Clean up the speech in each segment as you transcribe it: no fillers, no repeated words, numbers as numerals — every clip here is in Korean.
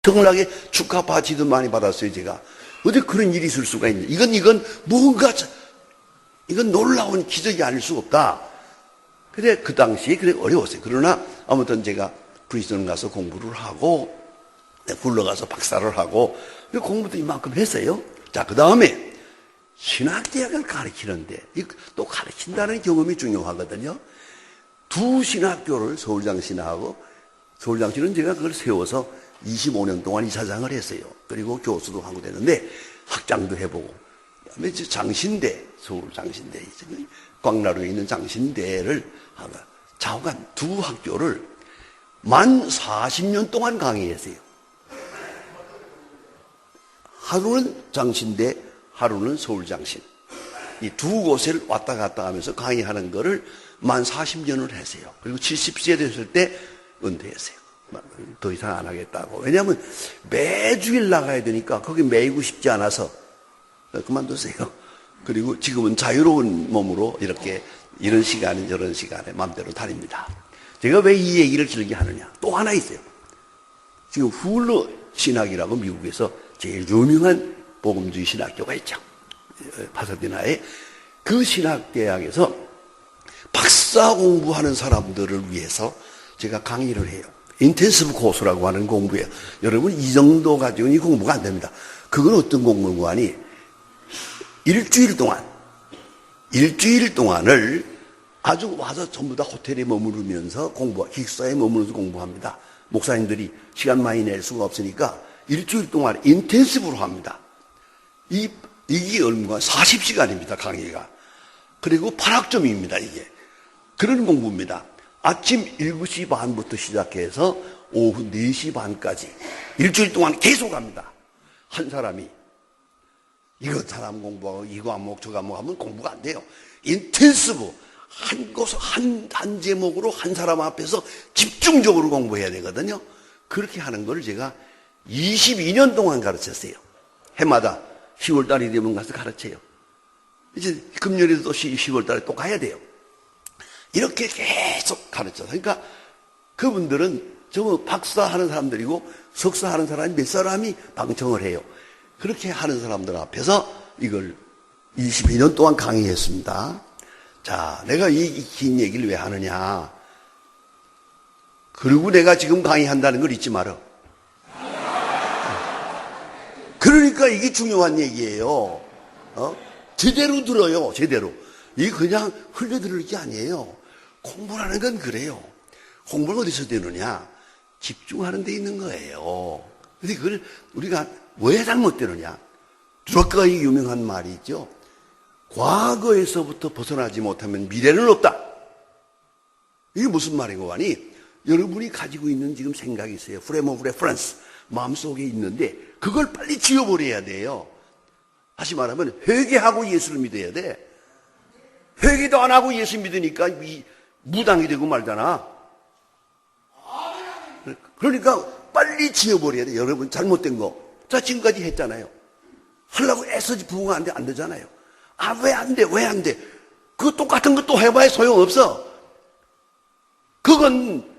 엄청나게 축하 바치도 많이 받았어요, 제가. 어떻게 그런 일이 있을 수가 있냐. 이건 뭔가, 이건 놀라운 기적이 아닐 수 없다. 그래, 그 당시에 그래 어려웠어요. 그러나 아무튼 제가 프린스턴 가서 공부를 하고, 굴러가서 박사를 하고, 공부도 이만큼 했어요. 자, 그 다음에 신학대학을 가르치는데, 또 가르친다는 경험이 중요하거든요. 두 신학교를 서울장신하고, 서울장신은 제가 그걸 세워서 25년 동안 이사장을 했어요. 그리고 교수도 하고 되는데, 학장도 해보고, 그다음에 장신대, 서울 장신대, 광나루에 있는 장신대를 하고, 좌우간 두 학교를 만 40년 동안 강의했어요. 하루는 장신대, 하루는 서울장신. 이 두 곳을 왔다 갔다 하면서 강의하는 거를 만 40년을 했어요. 그리고 70세 됐을 때 은퇴했어요. 더 이상 안 하겠다고. 왜냐하면 매주일 나가야 되니까 거기 매이고 싶지 않아서 그만두세요. 그리고 지금은 자유로운 몸으로 이렇게 이런 시간에 저런 시간에 마음대로 다닙니다. 제가 왜 이 얘기를 길게 하느냐. 또 하나 있어요. 지금 훌러 신학이라고 미국에서 제일 유명한 복음주의 신학교가 있죠. 파사디나에. 그 신학대학에서 박사 공부하는 사람들을 위해서 제가 강의를 해요. 인텐시브 코스라고 하는 공부예요. 여러분 이 정도 가지고는 이 공부가 안 됩니다. 그건 어떤 공부하니 일주일 동안을 아주 와서 전부 다 호텔에 머무르면서 기숙사에 머무르면서 공부합니다. 목사님들이 시간 많이 낼 수가 없으니까 일주일 동안 인텐시브로 합니다. 이게 얼마 40시간입니다, 강의가. 그리고 8학점입니다, 이게. 그런 공부입니다. 아침 7시 반부터 시작해서 오후 4시 반까지 일주일 동안 계속 합니다. 한 사람이 이거 사람 공부하고 이거 과목 저 과목 하면 공부가 안 돼요. 인텐시브 한 제목으로 한 사람 앞에서 집중적으로 공부해야 되거든요. 그렇게 하는 걸 제가 22년 동안 가르쳤어요. 해마다 10월 달이 되면 가서 가르쳐요. 이제 금년에도 또 10월 달에 또 가야 돼요. 이렇게 계속 가르쳐요. 그러니까 그분들은 저 박사 하는 사람들이고 석사 하는 사람이 몇 사람이 방청을 해요. 그렇게 하는 사람들 앞에서 이걸 22년 동안 강의했습니다. 자, 내가 이 긴 얘기를 왜 하느냐. 그리고 내가 지금 강의한다는 걸 잊지 마라. 그러니까 이게 중요한 얘기예요. 제대로 들어요, 제대로. 이게 그냥 흘려들을 게 아니에요. 공부라는 건 그래요. 공부를 어디서 되느냐? 집중하는 데 있는 거예요. 근데 그걸 우리가 왜 잘못되느냐? 드러가의 유명한 말이 있죠. 과거에서부터 벗어나지 못하면 미래는 없다. 이게 무슨 말이고 하니? 여러분이 가지고 있는 지금 생각이 있어요. 프레임 오브 레퍼런스. 마음속에 있는데 그걸 빨리 지워버려야 돼요. 다시 말하면 회개하고 예수를 믿어야 돼. 회개도 안 하고 예수 믿으니까 무당이 되고 말잖아. 그러니까 빨리 지워버려야 돼. 여러분 잘못된 거. 자, 지금까지 했잖아요. 하려고 애써지 부부가 안 되잖아요. 아, 왜 안 돼? 왜 안 돼? 그 똑같은 거 또 해봐야 소용없어. 그건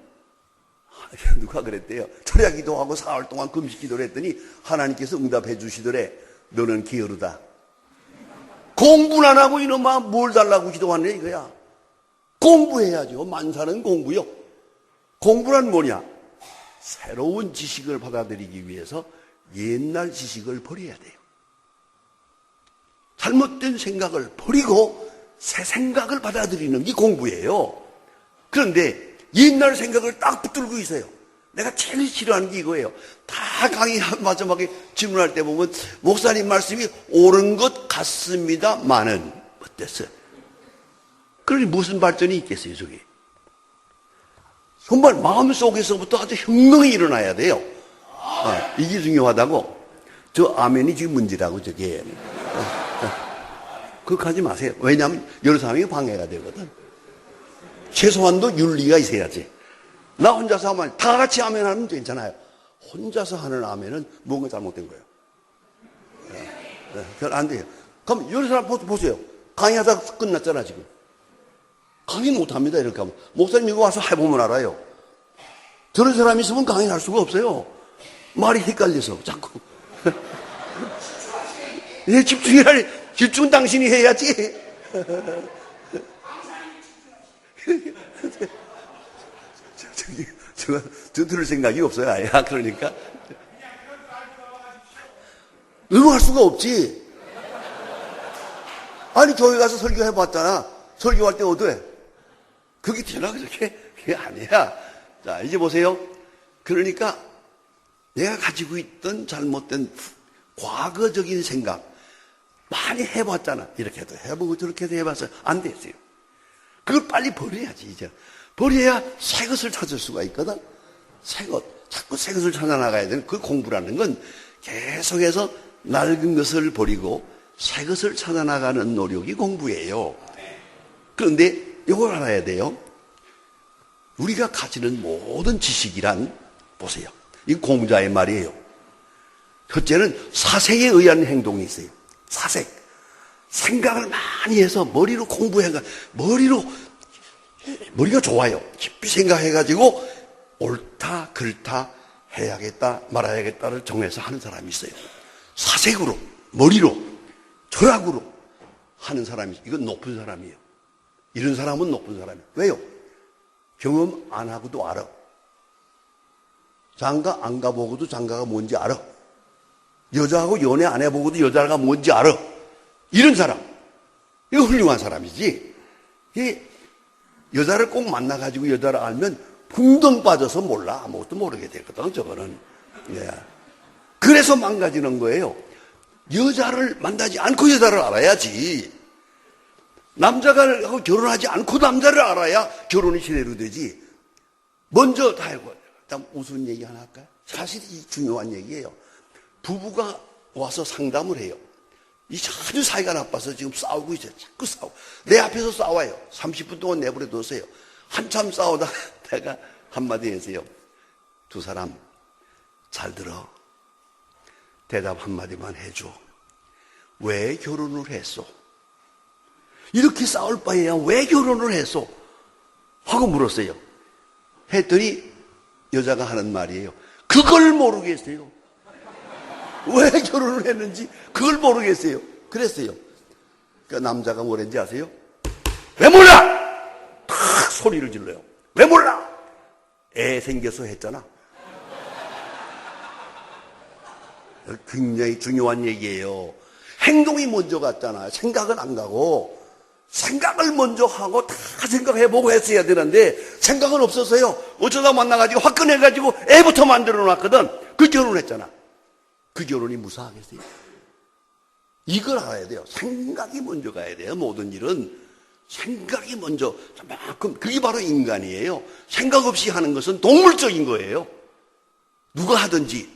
누가 그랬대요. 철야 기도하고 4월 동안 금식 기도를 했더니 하나님께서 응답해 주시더래. 너는 게으르다. 공부는 안 하고 이놈아 뭘 달라고 기도하네 이거야. 공부해야죠. 만사는 공부요. 공부란 뭐냐? 새로운 지식을 받아들이기 위해서 옛날 지식을 버려야 돼요. 잘못된 생각을 버리고 새 생각을 받아들이는 게 공부예요. 그런데 옛날 생각을 딱 붙들고 있어요. 내가 제일 싫어하는 게 이거예요. 다 강의 마지막에 질문할 때 보면 목사님 말씀이 옳은 것 같습니다만은 어땠어요? 그러니 무슨 발전이 있겠어요, 저게? 정말 마음속에서부터 아주 혁명이 일어나야 돼요. 이게 중요하다고. 저 아멘이 지금 문제라고, 저게. 그거 하지 마세요. 왜냐하면 여러 사람이 방해가 되거든. 최소한도 윤리가 있어야지. 나 혼자서 하면 다 같이 아멘 하면 괜찮아요. 혼자서 하는 아멘은 뭔가 잘못된 거예요. 그건 안 돼요. 그럼 여러 사람 보세요. 강의하다가 끝났잖아, 지금. 강의 못합니다, 이렇게 하면. 목사님 이거 와서 해보면 알아요. 저런 사람이 있으면 강의할 수가 없어요. 말이 헷갈려서 자꾸. 내 집중이라니, 집중 당신이 해야지. 저 들을 생각이 없어요, 아예. 그러니까. 응할 수가 없지. 아니, 교회 가서 설교해봤잖아. 설교할 때 어때? 그게 되나, 그렇게? 그게 아니야. 자, 이제 보세요. 그러니까 내가 가지고 있던 잘못된 과거적인 생각 많이 해봤잖아. 이렇게도 해보고 저렇게도 해봤어요. 안 됐어요. 그걸 빨리 버려야지, 이제. 버려야 새 것을 찾을 수가 있거든. 새 것. 자꾸 새 것을 찾아 나가야 되는 그 공부라는 건 계속해서 낡은 것을 버리고 새 것을 찾아 나가는 노력이 공부예요. 그런데 이걸 알아야 돼요. 우리가 가지는 모든 지식이란, 보세요. 이 공자의 말이에요. 첫째는 사색에 의한 행동이 있어요. 사색. 생각을 많이 해서 머리로 공부해가, 머리가 좋아요. 깊이 생각해가지고 옳다, 그렇다, 해야겠다, 말아야겠다를 정해서 하는 사람이 있어요. 사색으로, 머리로, 철학으로 하는 사람이, 이건 높은 사람이에요. 이런 사람은 높은 사람이에요. 왜요? 경험 안 하고도 알아. 장가 안 가보고도 장가가 뭔지 알아. 여자하고 연애 안 해보고도 여자가 뭔지 알아. 이런 사람. 이거 훌륭한 사람이지. 이 여자를 꼭 만나가지고 여자를 알면 풍덩 빠져서 몰라. 아무것도 모르게 되거든, 저거는. 예. 그래서 망가지는 거예요. 여자를 만나지 않고 여자를 알아야지. 남자가 하고 결혼하지 않고 남자를 알아야 결혼이 제대로 되지. 먼저 다 알고. 일단 무슨 얘기 하나 할까요? 사실 이 중요한 얘기예요. 부부가 와서 상담을 해요. 이 아주 사이가 나빠서 지금 싸우고 있어요. 자꾸 싸우고. 내 앞에서 싸워요. 30분 동안 내버려 뒀어요. 한참 싸우다가 내가 한마디 했어요. 두 사람 잘 들어. 대답 한마디만 해줘. 왜 결혼을 했어? 이렇게 싸울 바에야 왜 결혼을 했어? 하고 물었어요. 했더니 여자가 하는 말이에요. 그걸 모르겠어요. 왜 결혼을 했는지 그걸 모르겠어요. 그랬어요. 그 남자가 뭐랬는지 아세요? 왜 몰라? 탁 소리를 질러요. 왜 몰라? 애 생겨서 했잖아. 굉장히 중요한 얘기예요. 행동이 먼저 갔잖아. 생각은 안 가고. 생각을 먼저 하고 다 생각해보고 했어야 되는데 생각은 없었어요. 어쩌다 만나가지고 화끈해가지고 애부터 만들어 놨거든. 그 결혼했잖아. 그 결혼이 무사하겠어요? 이걸 알아야 돼요. 생각이 먼저 가야 돼요. 모든 일은 생각이 먼저. 그만큼 그게 바로 인간이에요. 생각 없이 하는 것은 동물적인 거예요. 누가 하든지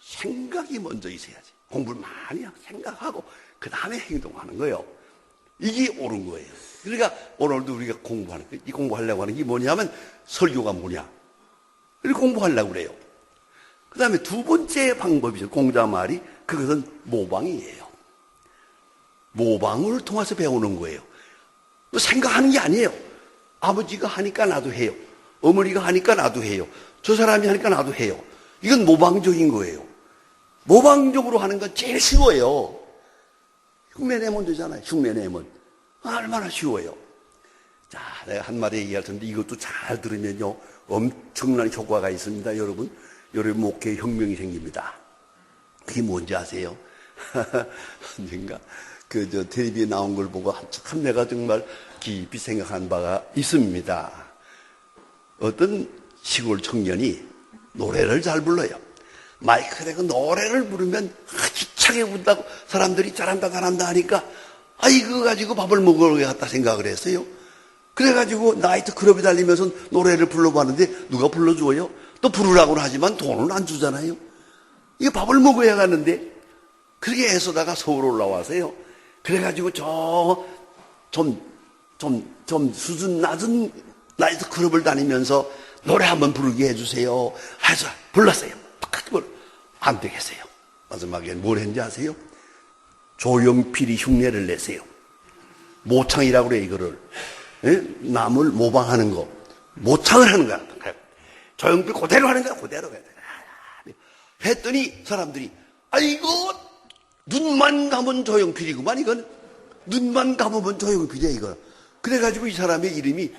생각이 먼저 있어야지. 공부를 많이 하고 생각하고 그 다음에 행동하는 거예요. 이게 옳은 거예요. 그러니까 오늘도 우리가 공부하는 거예요. 이 공부하려고 하는 게 뭐냐면 설교가 뭐냐. 이렇게 공부하려고 그래요. 그 다음에 두 번째 방법이죠. 공자 말이 그것은 모방이에요. 모방을 통해서 배우는 거예요. 생각하는 게 아니에요. 아버지가 하니까 나도 해요. 어머니가 하니까 나도 해요. 저 사람이 하니까 나도 해요. 이건 모방적인 거예요. 모방적으로 하는 건 제일 쉬워요. 흉내내면 되잖아요. 흉내내면. 얼마나 쉬워요. 자, 내가 한 마디 얘기할 텐데 이것도 잘 들으면요. 엄청난 효과가 있습니다. 여러분 목회에 혁명이 생깁니다. 그게 뭔지 아세요? 언젠가 텔레비에 나온 걸 보고 참 내가 정말 깊이 생각한 바가 있습니다. 어떤 시골 청년이 노래를 잘 불러요. 마이크 대고 노래를 부르면 기차게 운다고 사람들이 잘한다 하니까 이거 가지고 밥을 먹으려겠다 생각을 했어요. 그래가지고 나이트 클럽에 달리면서 노래를 불러봤는데 누가 불러줘요? 또 부르라고는 하지만 돈은 안 주잖아요. 이게 밥을 먹어야 가는데 그렇게 애써다가 서울 올라와서요. 그래가지고 좀 수준 낮은 나이트 클럽을 다니면서 노래 한번 부르게 해주세요. 해서 불렀어요. 안 되겠어요. 마지막에 뭘 했는지 아세요? 조용필이 흉내를 내세요. 모창이라고 그래, 이거를. 예? 남을 모방하는 거. 모창을 하는 거야. 조용필 그대로 하는 거야, 그대로. 했더니 사람들이 아이고 눈만 감은 조용필이구만 이건. 눈만 감으면 조용필이야 이거. 그래가지고 이 사람의 이름이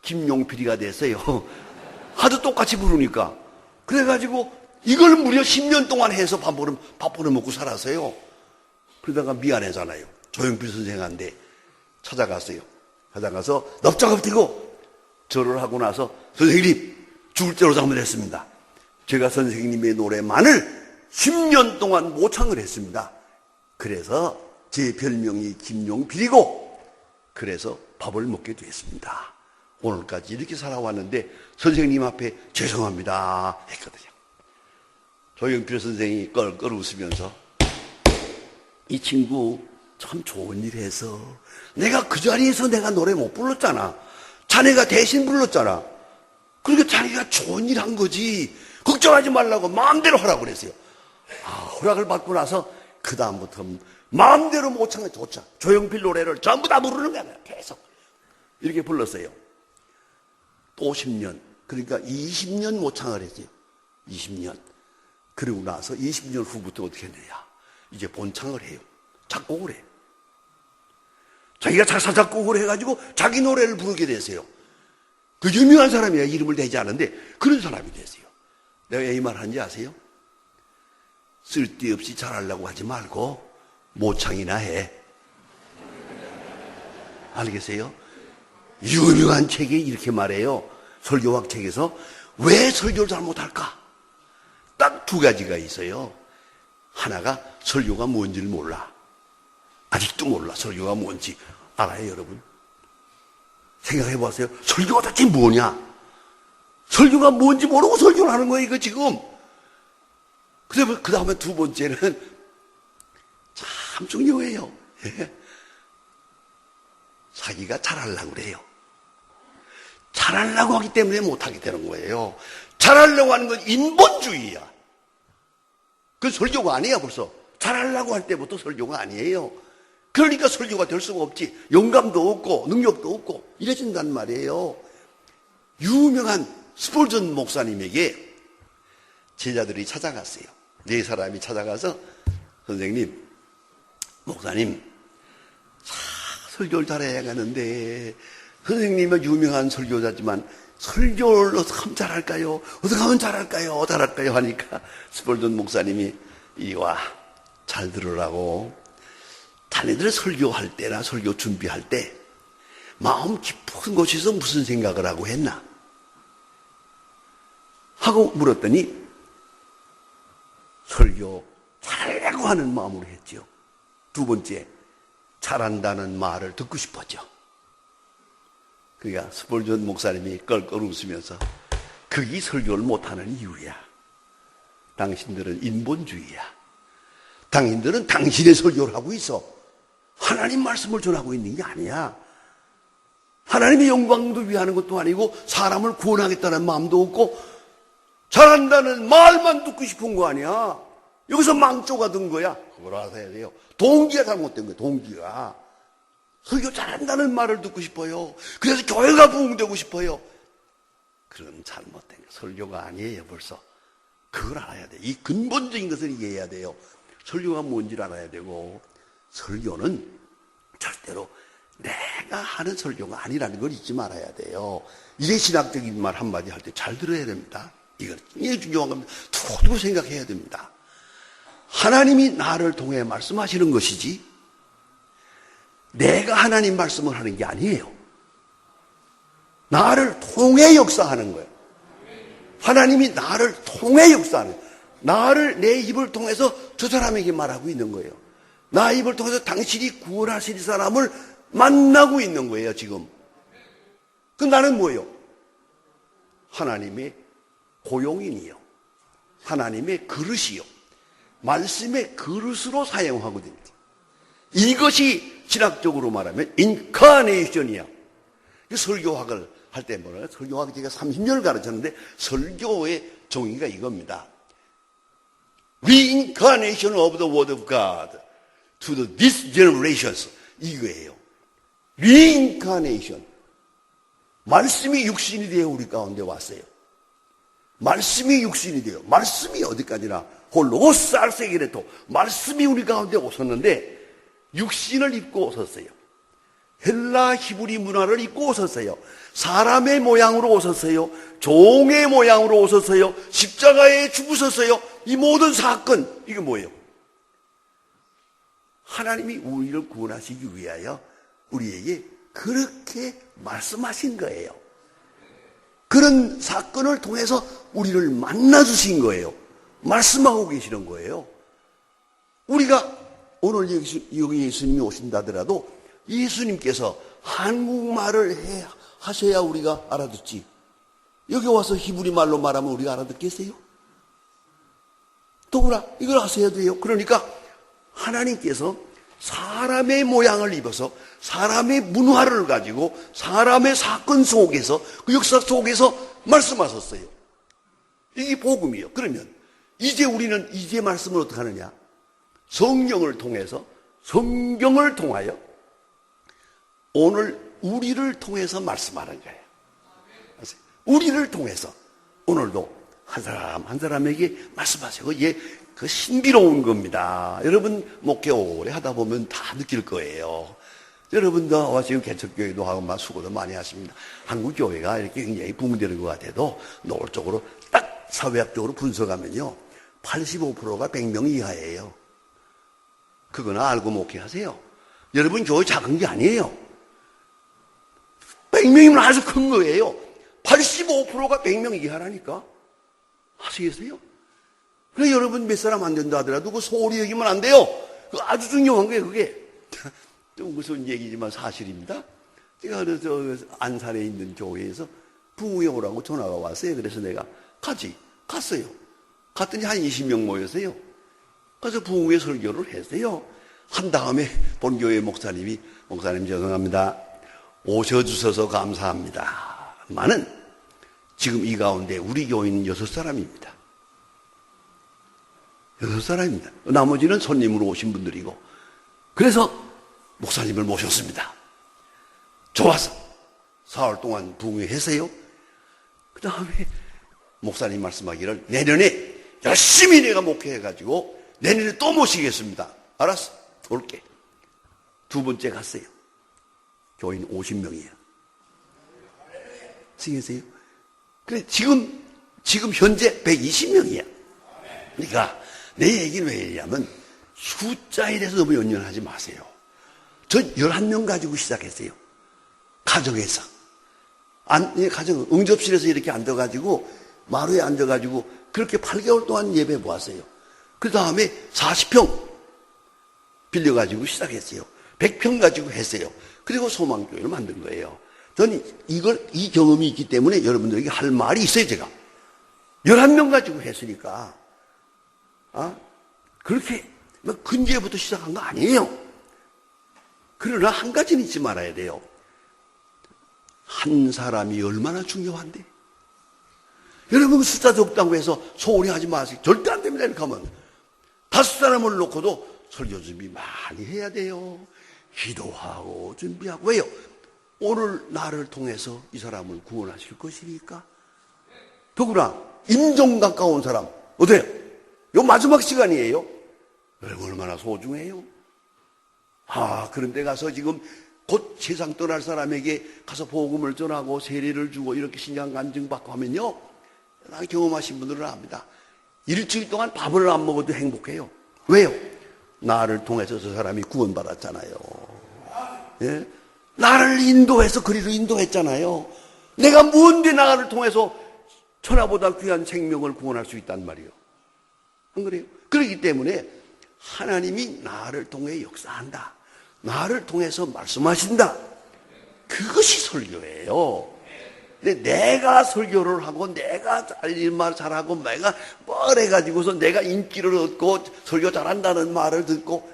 김용필이가 됐어요. 하도 똑같이 부르니까. 그래가지고 이걸 무려 10년 동안 해서 밥벌어 먹고 살았어요. 그러다가 미안해잖아요. 조용필 선생한테 찾아갔어요. 찾아가서 넙작 엎드리고 절을 하고 나서 선생님 죽을 대로 잘못했습니다. 제가 선생님의 노래만을 10년 동안 모창을 했습니다. 그래서 제 별명이 김용필이고 그래서 밥을 먹게 됐습니다. 오늘까지 이렇게 살아왔는데 선생님 앞에 죄송합니다 했거든요. 조용필 선생이 껄껄 웃으면서 이 친구 참 좋은 일 해서 내가 그 자리에서 내가 노래 못 불렀잖아. 자네가 대신 불렀잖아. 그러니까 자네가 좋은 일 한 거지. 걱정하지 말라고 마음대로 하라고 그랬어요. 허락을 받고 나서 그 다음부터 마음대로 모창에 좋자. 조용필 노래를 전부 다 부르는 거야. 계속 이렇게 불렀어요. 또 10년, 그러니까 20년 모창을 했어요. 20년. 그러고 나서 20년 후부터 어떻게 했느냐. 이제 본창을 해요. 작곡을 해요. 자기가 작사 작곡을 해가지고 자기 노래를 부르게 됐어요. 그 유명한 사람이야. 이름을 대지 않은데 그런 사람이 됐어요. 내가 이 말 하는지 아세요? 쓸데없이 잘하려고 하지 말고 모창이나 해. 알겠어요? 유명한 책에 이렇게 말해요. 설교학 책에서 왜 설교를 잘못할까? 딱 두 가지가 있어요. 하나가 설교가 뭔지를 몰라. 아직도 몰라. 설교가 뭔지. 알아요, 여러분? 생각해 보세요. 설교가 도대체 뭐냐? 설교가 뭔지 모르고 설교를 하는 거예요, 이거 지금. 그 다음에 두 번째는 참 중요해요. 자기가 잘하려고 그래요. 잘하려고 하기 때문에 못하게 되는 거예요. 잘하려고 하는 건 인본주의야. 그건 설교가 아니야 벌써. 잘하려고 할 때부터 설교가 아니에요. 그러니까 설교가 될 수가 없지. 영감도 없고 능력도 없고 이래진단 말이에요. 유명한 스폴전 목사님에게 제자들이 찾아갔어요. 네 사람이 찾아가서 선생님, 목사님 설교를 잘해야 하는데 선생님은 유명한 설교자지만 설교를 어떻게 하면 잘할까요? 어떻게 하면 잘할까요? 잘할까요? 하니까 스폴전 목사님이 이와 잘 들으라고. 자네들 설교할 때나 설교 준비할 때 마음 깊은 곳에서 무슨 생각을 하고 했나? 하고 물었더니 설교 잘하려고 하는 마음으로 했죠. 두 번째, 잘한다는 말을 듣고 싶었죠. 그러니까 스폴전 목사님이 껄껄 웃으면서 그게 설교를 못하는 이유야. 당신들은 인본주의야. 당신들은 당신의 설교를 하고 있어. 하나님 말씀을 전하고 있는 게 아니야. 하나님의 영광도 위하는 것도 아니고 사람을 구원하겠다는 마음도 없고 잘한다는 말만 듣고 싶은 거 아니야. 여기서 망조가 든 거야. 그걸 알아야 돼요. 동기가 잘못된 거야. 동기가. 설교 잘한다는 말을 듣고 싶어요. 그래서 교회가 부흥되고 싶어요. 그런 잘못된 거. 설교가 아니에요 벌써. 그걸 알아야 돼. 이 근본적인 것을 이해해야 돼요. 설교가 뭔지를 알아야 되고 설교는 절대로 내가 하는 설교가 아니라는 걸 잊지 말아야 돼요. 이게 신학적인 말 한마디 할 때 잘 들어야 됩니다. 이건 굉장히 중요한 겁니다. 두고 생각해야 됩니다. 하나님이 나를 통해 말씀하시는 것이지 내가 하나님 말씀을 하는 게 아니에요. 나를 통해 역사하는 거예요. 하나님이 나를 통해 역사하는 거예요. 나를 내 입을 통해서 저 사람에게 말하고 있는 거예요. 나 입을 통해서 당신이 구원하실 사람을 만나고 있는 거예요 지금. 그 나는 뭐예요? 하나님의 고용인이요. 하나님의 그릇이요. 말씀의 그릇으로 사용하고 됩니다. 이것이 신학적으로 말하면 인카네이션이야. 설교학을 할 때 뭐냐? 설교학 제가 30년을 가르쳤는데 설교의 정의가 이겁니다. Reincarnation of the Word of God to this generations. 이거예요. Reincarnation. 말씀이 육신이 되어 우리 가운데 왔어요. 말씀이 육신이 돼요. 말씀이 어디까지나 홀로고스 알세게레토 말씀이 우리 가운데 오셨는데 육신을 입고 오셨어요. 헬라 히브리 문화를 입고 오셨어요. 사람의 모양으로 오셨어요. 종의 모양으로 오셨어요. 십자가에 죽으셨어요. 이 모든 사건, 이게 뭐예요? 하나님이 우리를 구원하시기 위하여 우리에게 그렇게 말씀하신 거예요. 그런 사건을 통해서 우리를 만나주신 거예요. 말씀하고 계시는 거예요. 우리가 오늘 여기 예수님이 오신다더라도 예수님께서 한국말을 하셔야 우리가 알아듣지. 여기 와서 히브리 말로 말하면 우리가 알아듣겠어요? 더구나 이걸 하셔야 돼요. 그러니까 하나님께서 사람의 모양을 입어서 사람의 문화를 가지고 사람의 사건 속에서 그 역사 속에서 말씀하셨어요. 이게 복음이에요. 그러면 이제 우리는 이제 말씀을 어떻게 하느냐? 성경을 통해서 성경을 통하여 오늘 우리를 통해서 말씀하는 거예요. 우리를 통해서 오늘도 한 사람 한 사람에게 말씀하세요. 이게 그 신비로운 겁니다. 여러분 목회 오래 하다 보면 다 느낄 거예요. 여러분도 지금 개척교회도 하고 막 수고도 많이 하십니다. 한국 교회가 이렇게 굉장히 붕괴되는 것 같아도 노골적으로 딱 사회학적으로 분석하면요, 85%가 100명 이하예요. 그거나 알고 목회하세요. 여러분 교회 작은 게 아니에요. 100명이면 아주 큰 거예요. 85%가 100명 이하라니까. 아시겠어요? 그래, 여러분 몇 사람 안 된다 하더라도 그 소홀히 여기면 안 돼요. 그 아주 중요한 거예요, 그게. 좀 무슨 얘기지만 사실입니다. 제가 그래서 안산에 있는 교회에서 부흥회 오라고 전화가 왔어요. 그래서 내가 갔어요. 갔더니 한 20명 모였어요. 그래서 부흥회 설교를 했어요. 한 다음에 본교회 목사님 죄송합니다. 오셔주셔서 감사합니다. 많은 지금 이 가운데 우리 교인은 6사람입니다. 6사람입니다. 나머지는 손님으로 오신 분들이고. 그래서 목사님을 모셨습니다. 좋아서 사흘 동안 부흥회 했어요. 그 다음에 목사님 말씀하기를 내년에 열심히 내가 목회해가지고 내년에 또 모시겠습니다. 알았어, 올게. 두 번째 갔어요. 교인 50명이에요. 쓰겠어요? 그래, 지금 현재 120명이야. 그러니까 내 얘기는 왜 했냐면 숫자에 대해서 너무 연연하지 마세요. 저 11명 가지고 시작했어요. 가정에서. 가정, 응접실에서 이렇게 앉아가지고, 마루에 앉아가지고, 그렇게 8개월 동안 예배 보았어요. 그 다음에 40평 빌려가지고 시작했어요. 100평 가지고 했어요. 그리고 소망교회를 만든 거예요. 저는 이 경험이 있기 때문에 여러분들에게 할 말이 있어요, 제가. 11명 가지고 했으니까. 그렇게, 근제부터 시작한 거 아니에요. 그러나 한 가지는 잊지 말아야 돼요. 한 사람이 얼마나 중요한데. 여러분 숫자 적다고 해서 소홀히 하지 마세요. 절대 안 됩니다. 이렇게 하면 5사람을 놓고도 설교 준비 많이 해야 돼요. 기도하고 준비하고. 왜요? 오늘 나를 통해서 이 사람을 구원하실 것이니까. 더구나 임종 가까운 사람 어때요? 요 마지막 시간이에요. 얼마나 소중해요. 그런 데 가서 지금 곧 세상 떠날 사람에게 가서 복음을 전하고 세례를 주고 이렇게 신앙 간증받고 하면요, 경험하신 분들은 압니다. 일주일 동안 밥을 안 먹어도 행복해요. 왜요? 나를 통해서 저 사람이 구원받았잖아요. 예? 나를 인도해서 그리로 인도했잖아요. 내가 뭔데 나를 통해서 천하보다 귀한 생명을 구원할 수 있단 말이에요. 안 그래요? 그렇기 때문에 하나님이 나를 통해 역사한다. 나를 통해서 말씀하신다. 그것이 설교예요. 근데 내가 설교를 하고 내가 일말 잘하고 내가 뭘 해가지고서 내가 인기를 얻고 설교 잘한다는 말을 듣고,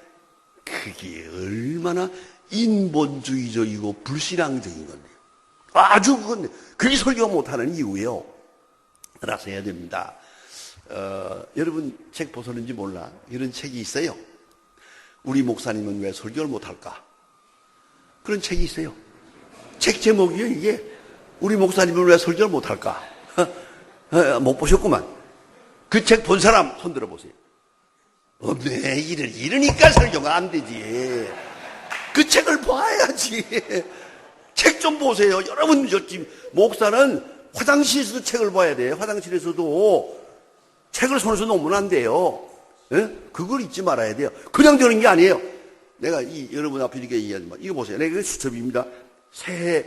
그게 얼마나 인본주의적이고 불신앙적인 건데요. 아주 그게 설교 못하는 이유예요. 따라서 해야 됩니다. 여러분 책 보셨는지 몰라. 이런 책이 있어요. 우리 목사님은 왜 설교를 못할까? 그런 책이 있어요. 책 제목이요, 이게. 우리 목사님은 왜 설교를 못할까? 못 보셨구만. 그 책 본 사람 손 들어보세요. 없네. 이러니까 설교가 안 되지. 그 책을 봐야지. 책 좀 보세요. 여러분, 지금 목사는 화장실에서도 책을 봐야 돼요. 화장실에서도 책을 손에서 놓으면 안 돼요. 예? 그걸 잊지 말아야 돼요. 그냥 되는 게 아니에요. 내가 여러분 앞에 이렇게 얘기하지만, 이거 보세요. 내가 이거 수첩입니다. 새해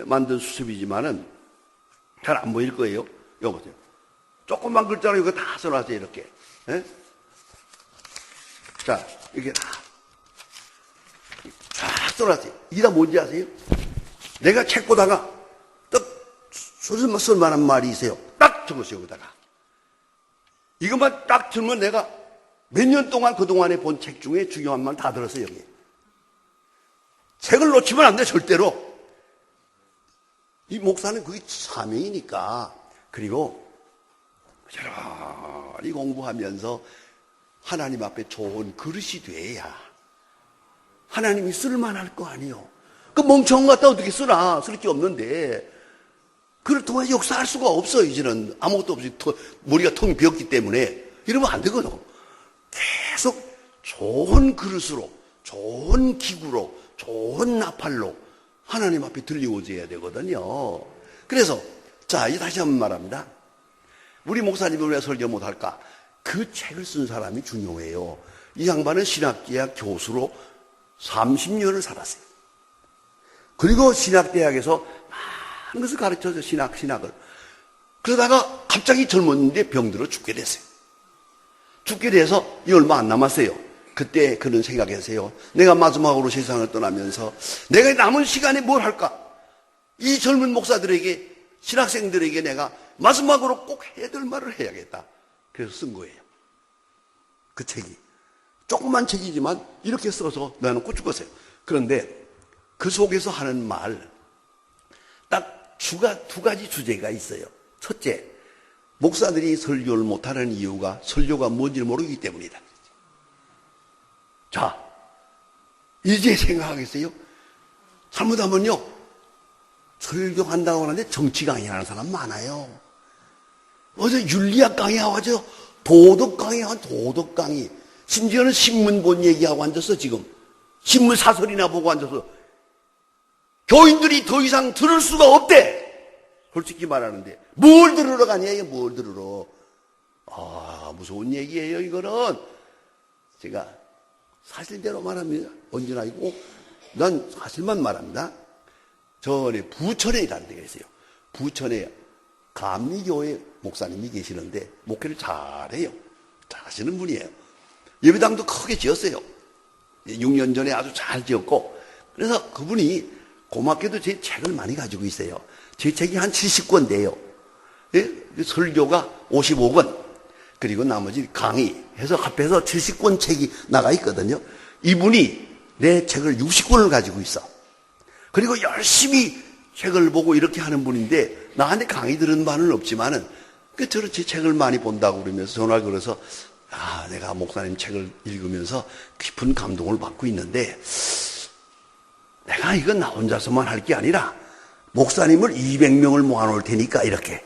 만든 수첩이지만은 잘 안 보일 거예요. 이거 보세요. 조그만 글자로 이거 다 써놨어요. 이렇게. 예? 자, 이게 다 써놨어요. 이게 다 뭔지 아세요? 내가 책 보다가 딱 쓸만한 말이 있어요. 딱 적었어요. 여기다가. 이것만 딱 들면 내가 몇 년 동안 그동안에 본 책 중에 중요한 말 다 들었어요. 여기. 책을 놓치면 안 돼. 절대로. 이 목사는 그게 사명이니까. 그리고 여전히 공부하면서 하나님 앞에 좋은 그릇이 돼야 하나님이 쓸만할 거 아니에요. 그 멍청한 것 갖다 어떻게 쓰나. 쓸 게 없는데 그를 통해 역사할 수가 없어. 이제는 아무것도 없이 머리가 텅 비었기 때문에. 이러면 안 되거든. 계속 좋은 그릇으로, 좋은 기구로, 좋은 나팔로 하나님 앞에 들려오져야 되거든요. 그래서 자, 이제 다시 한번 말합니다. 우리 목사님은 왜 설교 못할까? 그 책을 쓴 사람이 중요해요. 이 양반은 신학대학 교수로 30년을 살았어요. 그리고 신학대학에서 많은 것을 가르쳐서 신학을. 그러다가 갑자기 젊었는데 병들어 죽게 됐어요. 죽게 돼서 이 얼마 안 남았어요. 그때 그런 생각했어요. 내가 마지막으로 세상을 떠나면서 내가 남은 시간에 뭘 할까? 이 젊은 목사들에게, 신학생들에게 내가 마지막으로 꼭 해야 될 말을 해야겠다. 그래서 쓴 거예요. 그 책이. 조그만 책이지만 이렇게 써서 내놓고 죽었어요. 그런데 그 속에서 하는 말, 딱 두 가지 주제가 있어요. 첫째, 목사들이 설교를 못하는 이유가 설교가 뭔지를 모르기 때문이다. 자, 이제 생각하겠어요? 잘못하면요, 설교한다고 하는데 정치 강의하는 사람 많아요. 어제 윤리학 강의하고 하죠. 도덕 강의하고 도덕 강의. 심지어는 신문 본 얘기하고 앉았어, 지금. 신문 사설이나 보고 앉아서. 교인들이 더 이상 들을 수가 없대. 솔직히 말하는데. 뭘 들으러 가냐, 뭘 들으러. 아, 무서운 얘기예요, 이거는. 제가 사실대로 말합니다. 언제나 있고, 난 사실만 말합니다. 전에 부천에 일하는 데가 있어요. 부천에 감리교회 목사님이 계시는데, 목회를 잘해요. 잘하시는 분이에요. 예배당도 크게 지었어요. 6년 전에 아주 잘 지었고, 그래서 그분이 고맙게도 제 책을 많이 가지고 있어요. 제 책이 한 70권 돼요. 예? 설교가 55권, 그리고 나머지 강의 해서 합해서 70권 책이 나가 있거든요. 이분이 내 책을 60권을 가지고 있어. 그리고 열심히 책을 보고 이렇게 하는 분인데, 나한테 강의 들은 바는 없지만은, 저는 제 책을 많이 본다고 그러면서 전화를 걸어서, 아, 내가 목사님 책을 읽으면서 깊은 감동을 받고 있는데, 내가 이건 나 혼자서만 할 게 아니라, 목사님을 200명을 모아놓을 테니까, 이렇게.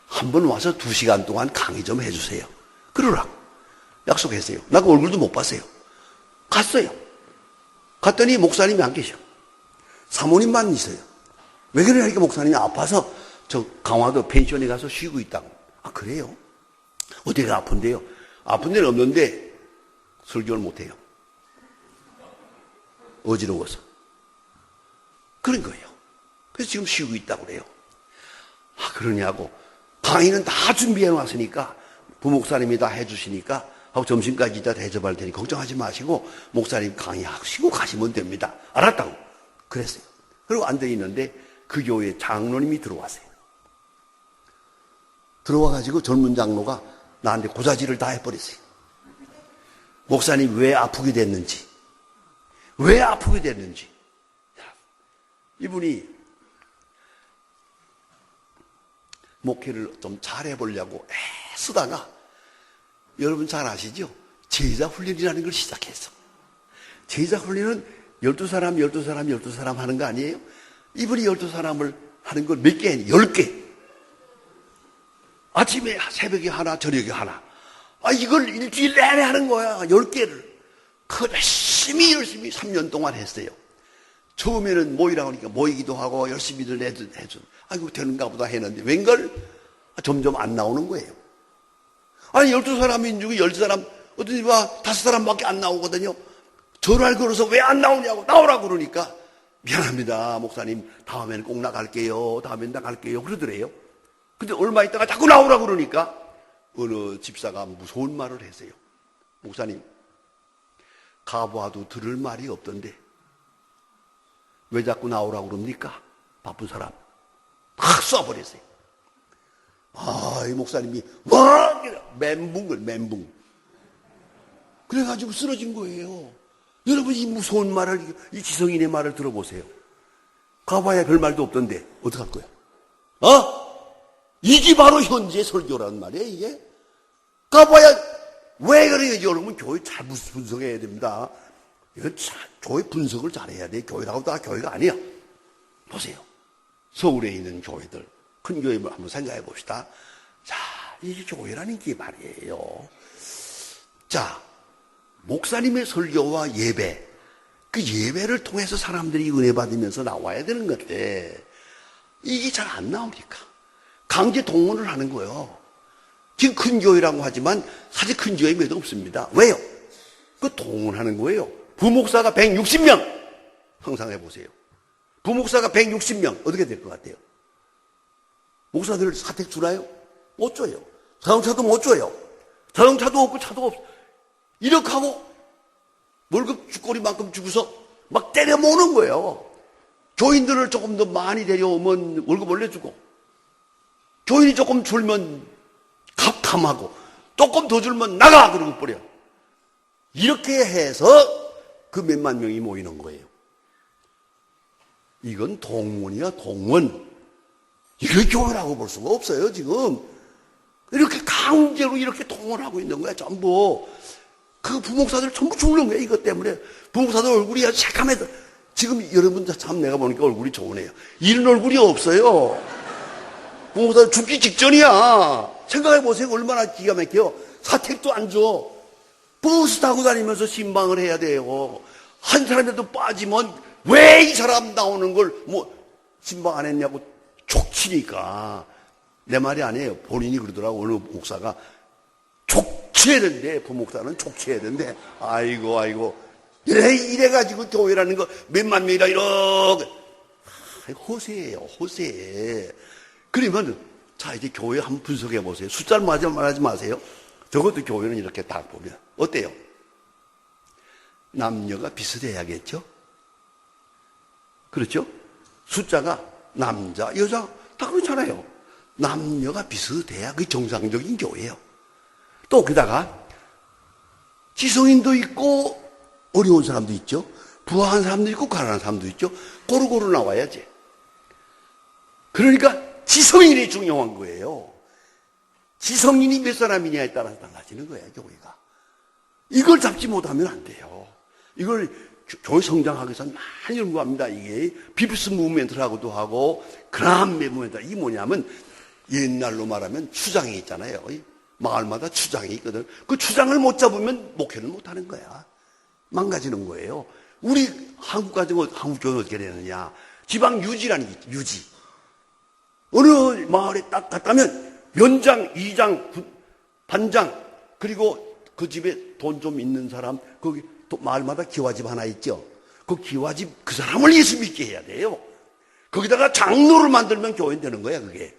한번 와서 2시간 동안 강의 좀 해주세요. 그러라고. 약속했어요. 나 그 얼굴도 못 봤어요. 갔어요. 갔더니 목사님이 안 계셔. 사모님만 있어요. 왜 그러냐니까 목사님이 아파서 저 강화도 펜션에 가서 쉬고 있다고. 아, 그래요? 어디가 아픈데요? 아픈 데는 없는데 설교를 못해요. 어지러워서. 그런 거예요. 그래서 지금 쉬고 있다고 그래요. 아, 그러냐고. 강의는 다 준비해 놨으니까 부목사님이 다 해주시니까 하고 점심까지 이따 대접할 테니 걱정하지 마시고 목사님 강의하시고 가시면 됩니다. 알았다고. 그랬어요. 그리고 앉아 있는데 그 교회 장로님이 들어왔어요. 들어와가지고 젊은 장로가 나한테 고자질을 다 해버렸어요. 목사님 왜 아프게 됐는지, 왜 아프게 됐는지. 이분이 목회를 좀 잘해보려고 애쓰다가, 여러분 잘 아시죠? 제자 훈련이라는 걸 시작했어. 제자 훈련은 12사람 하는 거 아니에요? 이분이 12사람을 하는 걸 몇 개 했니? 10개. 아침에 새벽에 하나, 저녁에 하나. 이걸 일주일 내내 하는 거야. 10개를. 그 열심히 3년 동안 했어요. 처음에는 모이라고 하니까 모이기도 하고 열심히들 해줘. 아이고, 되는가 보다 했는데, 웬걸? 점점 안 나오는 거예요. 12사람인 중에 10사람, 어떤 봐 5사람밖에 안 나오거든요. 전화를 걸어서 왜 안 나오냐고, 나오라고 그러니까, 미안합니다, 목사님. 다음에는 꼭 나갈게요. 다음엔 나갈게요. 그러더래요. 근데 얼마 있다가 자꾸 나오라고 그러니까, 어느 집사가 무서운 말을 했어요. 목사님, 가봐도 들을 말이 없던데 왜 자꾸 나오라고 그럽니까? 바쁜 사람. 확 쏴버렸어요. 이 목사님이 막 멘붕. 그래가지고 쓰러진 거예요. 여러분, 이 무서운 말을, 이 지성인의 말을 들어보세요. 가봐야 별 말도 없던데 어떡할 거야? 이게 바로 현재 설교라는 말이에요. 이게 가봐야 왜 그래요? 여러분, 교회 잘 분석해야 됩니다. 이거 교회 분석을 잘해야 돼. 교회라고 다 교회가 아니야. 보세요. 서울에 있는 교회들, 큰 교회를 한번 생각해 봅시다. 자, 이게 교회라는 게 말이에요. 자, 목사님의 설교와 예배, 그 예배를 통해서 사람들이 은혜 받으면서 나와야 되는 건데 이게 잘 안 나오니까 강제 동원을 하는 거예요. 지금 큰 교회라고 하지만 사실 큰 교회 몇 없습니다. 왜요? 그 동원하는 거예요. 부목사가 160명 상상해 보세요. 부목사가 160명 어떻게 될 것 같아요? 목사들 사택 주나요? 못 줘요. 자동차도 못 줘요. 자동차도 없고 차도 없어. 이렇게 하고 월급 주거리만큼 주고서 막 때려 모으는 거예요. 교인들을 조금 더 많이 데려오면 월급 올려주고, 교인이 조금 줄면 갑감하고, 조금 더 줄면 나가! 그러고 버려. 이렇게 해서 그 몇만 명이 모이는 거예요. 이건 동원이야, 동원. 이게 교회라고 볼 수가 없어요, 지금. 이렇게 강제로 이렇게 동원하고 있는 거야, 전부. 그 부목사들 전부 죽는 거야, 이것 때문에. 부목사들 얼굴이 아주 새카매서. 지금 여러분 참 내가 보니까 얼굴이 좋으네요. 이런 얼굴이 없어요. 부목사들 죽기 직전이야. 생각해 보세요. 얼마나 기가 막혀. 사택도 안 줘. 버스 타고 다니면서 신방을 해야 돼요. 한 사람이라도 빠지면 왜 이 사람 나오는 걸 신방 안 했냐고 족치니까. 내 말이 아니에요. 본인이 그러더라고. 어느 목사가 족치해야 된대. 부목사는 족치해야 된대. 아이고. 이래가지고 교회라는 거 몇만 명이라 이렇게. 호세예요, 호세. 그러면, 자, 이제 교회 한번 분석해 보세요. 숫자를 말하지 마세요. 적어도 교회는 이렇게 딱 보면. 어때요? 남녀가 비슷해야겠죠? 그렇죠? 숫자가 남자, 여자 다 그렇잖아요. 남녀가 비슷해야 그게 정상적인 교회예요. 또 게다가 지성인도 있고 어려운 사람도 있죠. 부한 사람도 있고 가난한 사람도 있죠. 고루고루 나와야지. 그러니까 지성인이 중요한 거예요. 지성인이 몇 사람이냐에 따라서 달라지는 거예요, 교회가. 이걸 잡지 못하면 안 돼요. 이걸 교회 성장하기 위해서는 많이 연구합니다. 이게 비브스 무브멘트라고도 하고 그라함 무브멘트. 이게 뭐냐면 옛날로 말하면 추장이 있잖아요. 마을마다 추장이 있거든. 그 추장을 못 잡으면 목회를 못 하는 거야. 망가지는 거예요. 우리 한국 가지고 한국 교회는 어떻게 되느냐. 지방 유지라는 게 있죠. 유지. 어느 마을에 딱 갔다면 면장, 이장, 반장, 그리고 그 집에 돈 좀 있는 사람, 거기 또 마을마다 기와집 하나 있죠. 그 기와집 그 사람을 예수 믿게 해야 돼요. 거기다가 장로를 만들면 교회 되는 거야, 그게.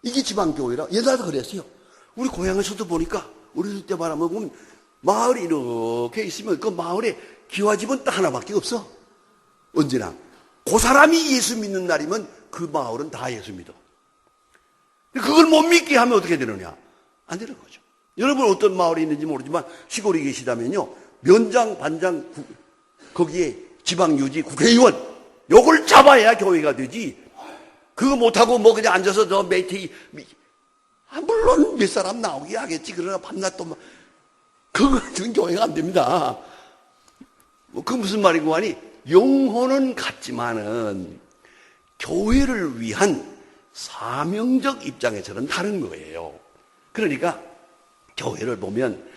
이게 지방교회라. 옛날에 그랬어요. 우리 고향에서도 보니까, 어렸을 때 바라보면 마을이 이렇게 있으면 그 마을에 기와집은 딱 하나밖에 없어. 언제나. 그 사람이 예수 믿는 날이면 그 마을은 다 예수 믿어. 그걸 못 믿게 하면 어떻게 되느냐? 안 되는 거죠. 여러분 어떤 마을에 있는지 모르지만 시골에 계시다면요. 면장, 반장, 거기에 지방유지, 국회의원 요걸 잡아야 교회가 되지. 그거 못하고 그냥 앉아서 저 메이트 물론 몇 사람 나오게 하겠지. 그러나 밤낮 또 그건 교회가 안 됩니다. 그 무슨 말이고 하니 영혼은 같지만은 교회를 위한 사명적 입장에서는 다른 거예요. 그러니까 교회를 보면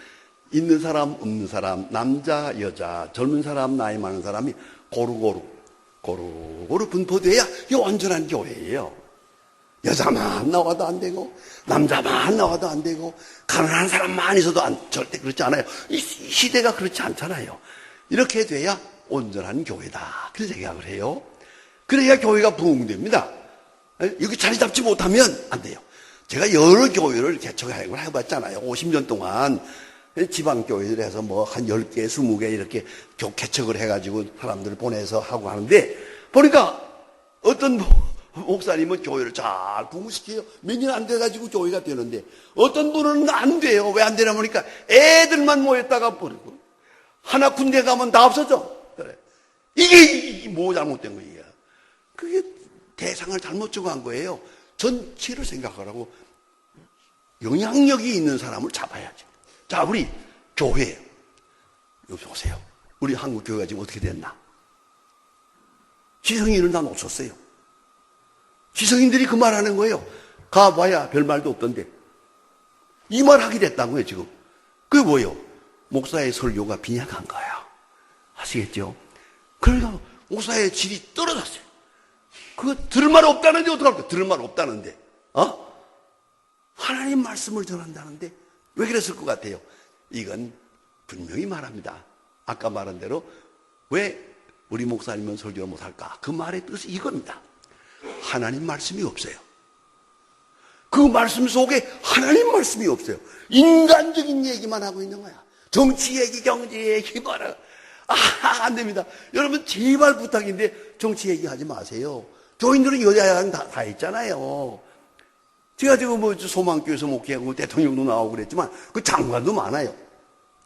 있는 사람 없는 사람, 남자 여자, 젊은 사람 나이 많은 사람이 고루고루 분포돼야 이 온전한 교회예요. 여자만 나와도 안 되고 남자만 나와도 안 되고 가난한 사람만 있어도 절대 그렇지 않아요. 이 시대가 그렇지 않잖아요. 이렇게 돼야 온전한 교회다, 그런 생각을 해요. 그래야 교회가 부흥됩니다. 여기 자리 잡지 못하면 안 돼요. 제가 여러 교회를 개척하는 걸 해봤잖아요. 50년 동안 지방교회들에서 뭐 한 10개, 20개 이렇게 개척을 해가지고 사람들을 보내서 하고 하는데, 보니까 어떤 목사님은 교회를 잘 부흥시켜요. 몇 년 안 돼가지고 교회가 되는데, 어떤 분은 안 돼요. 왜 안 되나 보니까 애들만 모였다가 버리고, 하나 군대 가면 다 없어져. 그래. 이게 뭐 잘못된 거예요. 그게 대상을 잘못 정한 거예요. 전체를 생각하라고 영향력이 있는 사람을 잡아야죠. 자, 우리 교회, 여기 보세요. 우리 한국 교회가 지금 어떻게 됐나? 지성인을 다 놓쳤어요. 지성인들이 그 말하는 거예요. 가봐야 별말도 없던데. 이 말 하게 됐다고요, 지금. 그게 뭐예요? 목사의 설교가 빈약한 거야. 아시겠죠? 그러니까 목사의 질이 떨어졌어요. 그거 들을 말 없다는데 어떡할까? 들을 말 없다는데. 하나님 말씀을 전한다는데 왜 그랬을 것 같아요? 이건 분명히 말합니다. 아까 말한 대로 왜 우리 목사님은 설교를 못할까? 그 말의 뜻이 이겁니다. 하나님 말씀이 없어요. 그 말씀 속에 하나님 말씀이 없어요. 인간적인 얘기만 하고 있는 거야. 정치 얘기, 경제 얘기 말아. 안 됩니다. 여러분 제발 부탁인데 정치 얘기하지 마세요. 교인들은 여자야당 다 있잖아요. 제가 지금 뭐 소망교회에서 목회하고 대통령도 나오고 그랬지만 그 장관도 많아요.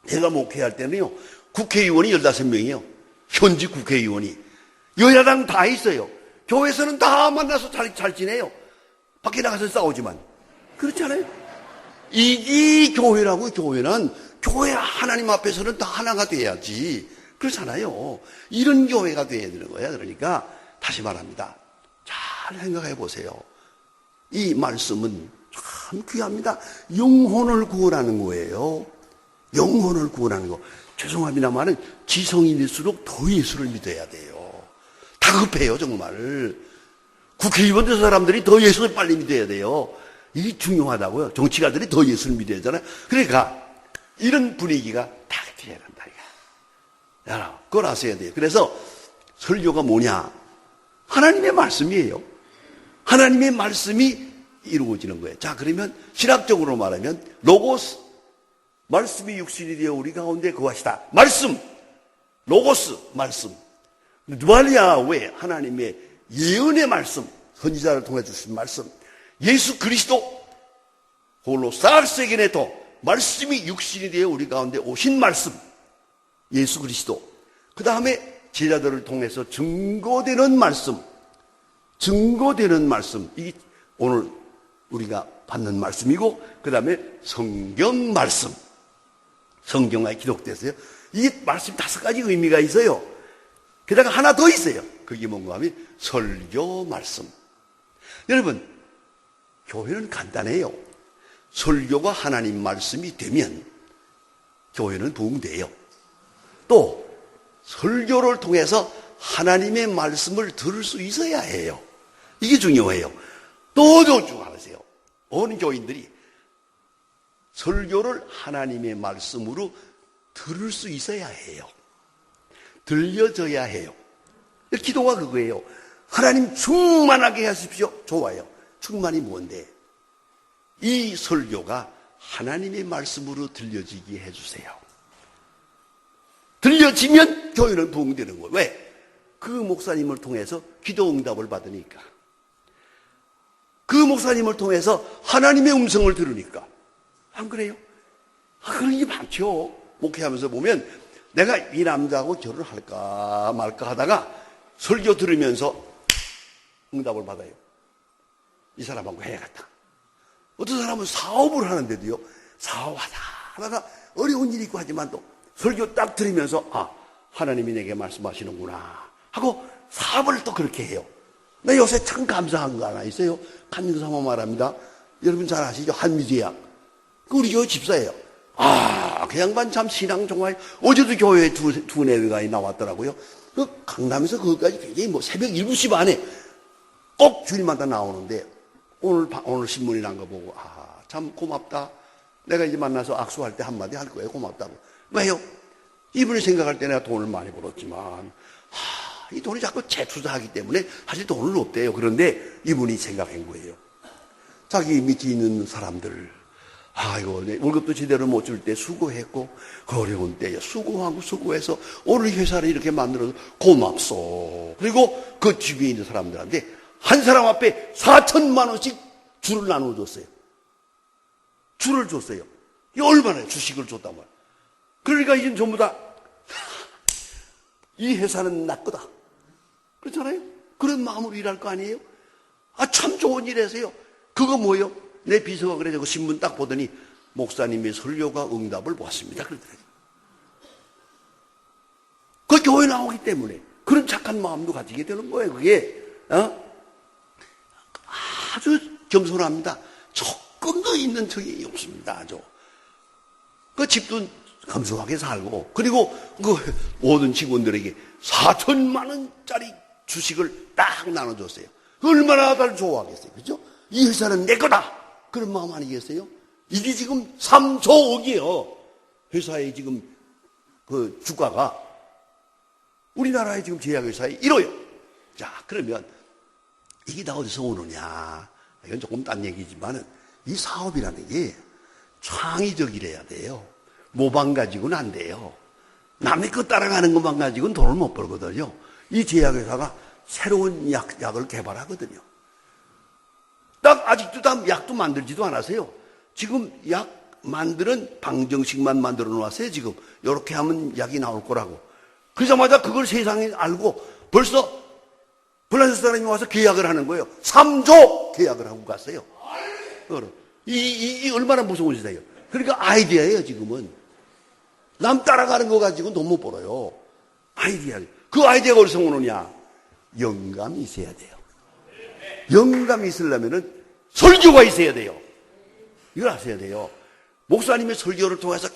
제가 목회할 때는요, 국회의원이 15명이에요. 현직 국회의원이. 여야당 다 있어요. 교회에서는 다 만나서 잘 지내요. 밖에 나가서 싸우지만. 그렇지 않아요? 이게 교회라고. 교회는 교회 하나님 앞에서는 다 하나가 돼야지. 그렇잖아요. 이런 교회가 돼야 되는 거야. 그러니까 다시 말합니다. 잘 생각해 보세요. 이 말씀은 참 귀합니다. 영혼을 구원하는 거예요. 영혼을 구원하는 거. 죄송합니다만은 지성인일수록 더 예수를 믿어야 돼요. 다급해요, 정말. 국회의원 된 사람들이 더 예수를 빨리 믿어야 돼요. 이게 중요하다고요. 정치가들이 더 예수를 믿어야 되잖아요. 그러니까 이런 분위기가 다 돼야 된다. 여러분, 그걸 아셔야 돼요. 그래서 설교가 뭐냐? 하나님의 말씀이에요. 하나님의 말씀이 이루어지는 거예요. 자, 그러면 신학적으로 말하면 로고스, 말씀이 육신이 되어 우리 가운데 거하시다. 말씀, 로고스, 말씀. 누발리아 왜 하나님의 예언의 말씀, 선지자를 통해 주신 말씀, 예수 그리스도 홀로 싹세게 내도 말씀이 육신이 되어 우리 가운데 오신 말씀, 예수 그리스도. 그 다음에 제자들을 통해서 증거되는 말씀, 증거되는 말씀. 이게 오늘 우리가 받는 말씀이고, 그 다음에 성경 말씀. 성경에 기록됐어요. 이 말씀 5가지 의미가 있어요. 게다가 하나 더 있어요. 그게 뭔가 하면 설교 말씀. 여러분, 교회는 간단해요. 설교가 하나님 말씀이 되면 교회는 부흥돼요. 또 설교를 통해서 하나님의 말씀을 들을 수 있어야 해요. 이게 중요해요. 또 중요하세요. 어느 교인들이 설교를 하나님의 말씀으로 들을 수 있어야 해요. 들려져야 해요. 기도가 그거예요. 하나님 충만하게 하십시오. 좋아요. 충만이 뭔데? 이 설교가 하나님의 말씀으로 들려지게 해주세요. 들려지면 교회는 부흥되는 거예요. 왜? 그 목사님을 통해서 기도 응답을 받으니까. 그 목사님을 통해서 하나님의 음성을 들으니까. 안 그래요? 그런 게 많죠. 목회하면서 보면 내가 이 남자하고 결혼할까 말까 하다가 설교 들으면서 응답을 받아요. 이 사람하고 해야겠다. 어떤 사람은 사업을 하는데도요, 사업하다가 어려운 일이 있고 하지만 또 설교 딱 들으면서 하나님이 내게 말씀하시는구나 하고 사업을 또 그렇게 해요. 나 요새 참 감사한 거 하나 있어요. 간증삼아 말합니다. 여러분 잘 아시죠? 한미제약. 우리 교회 집사예요. 그 양반 참 신앙 정말, 어제도 교회에 두 내외가 나왔더라고요. 그 강남에서 거기까지 굉장히 뭐 새벽 7시 반에 꼭 주일마다 나오는데, 오늘 신문이 난 거 보고, 참 고맙다. 내가 이제 만나서 악수할 때 한마디 할 거예요. 고맙다고. 왜요? 이분이 생각할 때 내가 돈을 많이 벌었지만, 이 돈이 자꾸 재투자하기 때문에 사실 돈은 없대요. 그런데 이분이 생각한 거예요. 자기 밑에 있는 사람들, 이거 월급도 제대로 못 줄 때 수고했고, 그 어려운 때에 수고하고 수고해서 오늘 회사를 이렇게 만들어서 고맙소. 그리고 그 주위에 있는 사람들한테 한 사람 앞에 4천만 원씩 줄을 나눠줬어요. 줄을 줬어요. 이게 얼마나 주식을 줬단 말이에요. 그러니까 이제 전부 다 이 회사는 나 거다. 그렇잖아요? 그런 마음으로 일할 거 아니에요? 참 좋은 일 해서요. 그거 뭐예요? 내 비서가 그래, 그 신문 딱 보더니, 목사님의 설교가 응답을 보았습니다. 그러더라고요. 그 교회 나오기 때문에, 그런 착한 마음도 가지게 되는 거예요, 그게. 아주 겸손합니다. 조금도 있는 척이 없습니다, 아주. 그 집도 감소하게 살고, 그리고 그 모든 직원들에게 4천만 원짜리 주식을 딱 나눠줬어요. 얼마나 다들 좋아하겠어요. 그죠? 이 회사는 내 거다. 그런 마음 아니겠어요? 이게 지금 3조억이에요. 회사의 지금 그 주가가 우리나라의 지금 제약회사의 1호요. 자, 그러면 이게 다 어디서 오느냐? 이건 조금 딴 얘기지만은 이 사업이라는 게 창의적이래야 돼요. 모방 가지고는 안 돼요. 남의 거 따라가는 것만 가지고는 돈을 못 벌거든요. 이 제약회사가 새로운 약을 개발하거든요. 딱 아직도 다 약도 만들지도 않았어요. 지금 약 만드는 방정식만 만들어 놓았어요. 지금 이렇게 하면 약이 나올 거라고. 그러자마자 그걸 세상에 알고 벌써 블란스 사람이 와서 계약을 하는 거예요. 3조 계약을 하고 갔어요. 이 얼마나 무서운 시대예요. 그러니까 아이디어예요. 지금은 남 따라가는 거 가지고는 돈 못 벌어요. 아이디어. 그 아이디어가 어디서 오느냐? 영감이 있어야 돼요. 영감이 있으려면은 설교가 있어야 돼요. 이걸 아셔야 돼요. 목사님의 설교를 통해서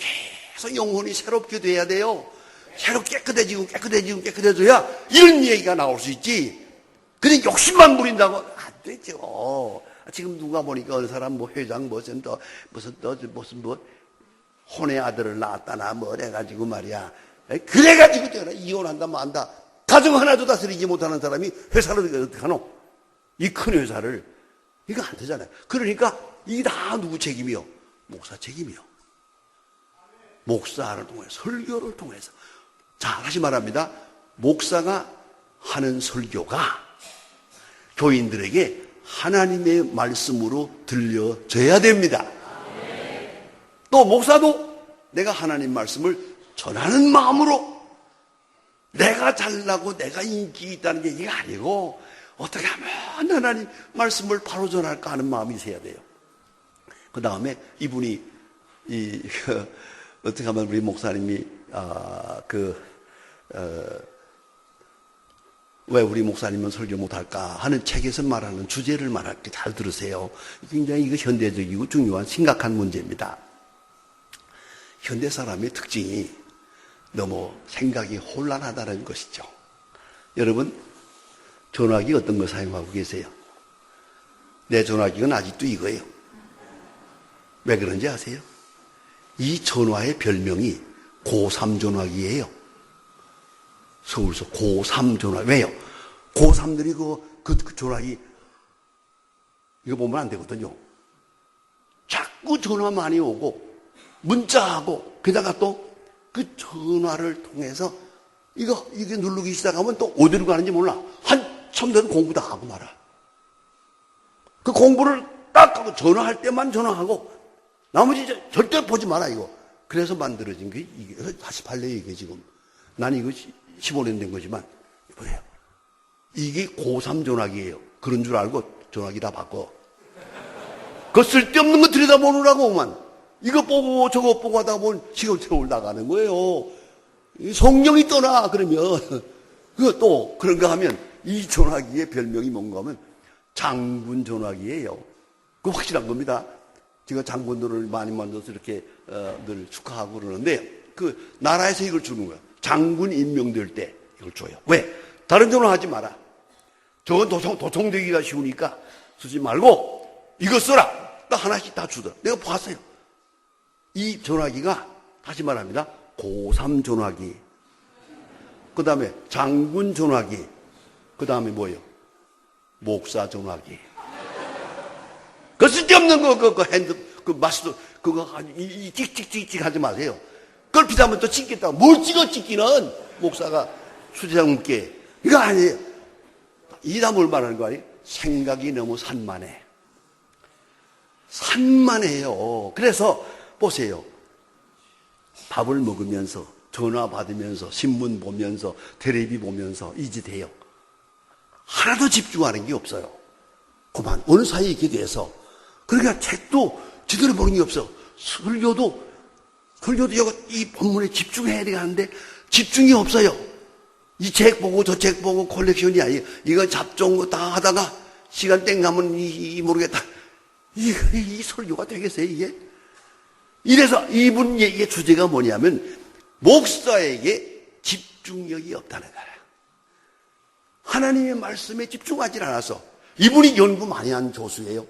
계속 영혼이 새롭게 돼야 돼요. 새로 깨끗해져야 이런 얘기가 나올 수 있지. 근데 욕심만 부린다고 안 되죠. 지금 누가 보니까 어느 사람 뭐 회장 무슨 혼의 아들을 낳았다나 뭐 해가지고 말이야. 그래가지고 내가 이혼한다 만다. 가정 하나도 다스리지 못하는 사람이 회사를 어떻게 하노? 이 큰 회사를. 이거 안 되잖아요. 그러니까 이게 다 누구 책임이요? 목사 책임이요. 목사를 통해서, 설교를 통해서. 자, 다시 말합니다. 목사가 하는 설교가 교인들에게 하나님의 말씀으로 들려져야 됩니다. 또 목사도 내가 하나님 말씀을 전하는 마음으로 내가 잘나고 내가 인기 있다는 게 이게 아니고 어떻게 하면 하나님 말씀을 바로 전할까 하는 마음이 있어야 돼요. 그 다음에 이분이 어떻게 하면 우리 목사님이 왜 우리 목사님은 설교 못할까 하는 책에서 말하는 주제를 말할 때 잘 들으세요. 굉장히 이거 현대적이고 중요한 심각한 문제입니다. 현대 사람의 특징이 너무 생각이 혼란하다는 것이죠. 여러분, 전화기 어떤 거 사용하고 계세요? 내 전화기는 아직도 이거예요. 왜 그런지 아세요? 이 전화의 별명이 고3 전화기예요. 서울서 고3 전화. 왜요? 고3들이 그 전화기 이거 보면 안 되거든요. 자꾸 전화 많이 오고 문자하고 게다가 또 그 전화를 통해서 이게 누르기 시작하면 또 어디로 가는지 몰라. 한참 되면 공부 다 하고 말아. 그 공부를 딱 하고 전화할 때만 전화하고 나머지 절대 보지 마라 이거. 그래서 만들어진 게 이게 48년에 이게 지금. 난 이거 15년 된 거지만 보세요. 이게 고3 전화기예요. 그런 줄 알고 전화기 다 바꿔. 그 쓸데없는 거 들여다보느라고만. 이거 보고 저거 보고 하다 보면 시간 세월 나가는 거예요. 성령이 떠나 그러면 그거 또 그런가 하면 이 전화기의 별명이 뭔가 하면 장군 전화기예요. 그거 확실한 겁니다. 제가 장군들을 많이 만들어서 이렇게 늘 축하하고 그러는데 그 나라에서 이걸 주는 거야. 장군 임명될 때 이걸 줘요. 왜? 다른 전화 하지 마라. 저건 도청되기가 쉬우니까 쓰지 말고 이거 써라. 딱 하나씩 다 주더라. 내가 봤어요. 이 전화기가 다시 말합니다. 고3 전화기. 그 다음에 장군 전화기. 그 다음에 뭐예요? 목사 전화기. 그 쓸데없는 마스터, 찍찍찍찍 하지 마세요. 그걸 비싸면 또 찍겠다고. 뭘 찍기는 목사가 수제장님께. 이거 아니에요. 이다 뭘 말하는 거 아니에요? 생각이 너무 산만해. 산만해요. 그래서 보세요. 밥을 먹으면서, 전화 받으면서, 신문 보면서, 텔레비 보면서 이짓해요. 하나도 집중하는 게 없어요. 그만 어느 사이에 이렇게 돼서. 그러니까 책도 제대로 보는 게 없어. 설교도 이 본문에 집중해야 되는데 집중이 없어요. 이 책 보고 저 책 보고 콜렉션이 아니에요. 이거 잡종 다 하다가 시간 땡 가면 모르겠다. 이 설교가 되겠어요, 이게? 이래서 이분 얘기의 주제가 뭐냐면 목사에게 집중력이 없다는 거예요. 하나님의 말씀에 집중하지 않아서. 이분이 연구 많이 한 교수예요.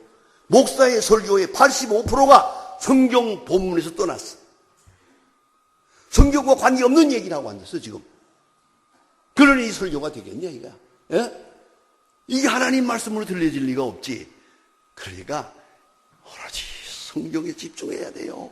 목사의 설교의 85%가 성경 본문에서 떠났어. 성경과 관계없는 얘기를 하고 앉았어, 지금. 그러니 이 설교가 되겠냐, 이거? 예? 이게 하나님 말씀으로 들려질 리가 없지. 그러니까 오로지 성경에 집중해야 돼요.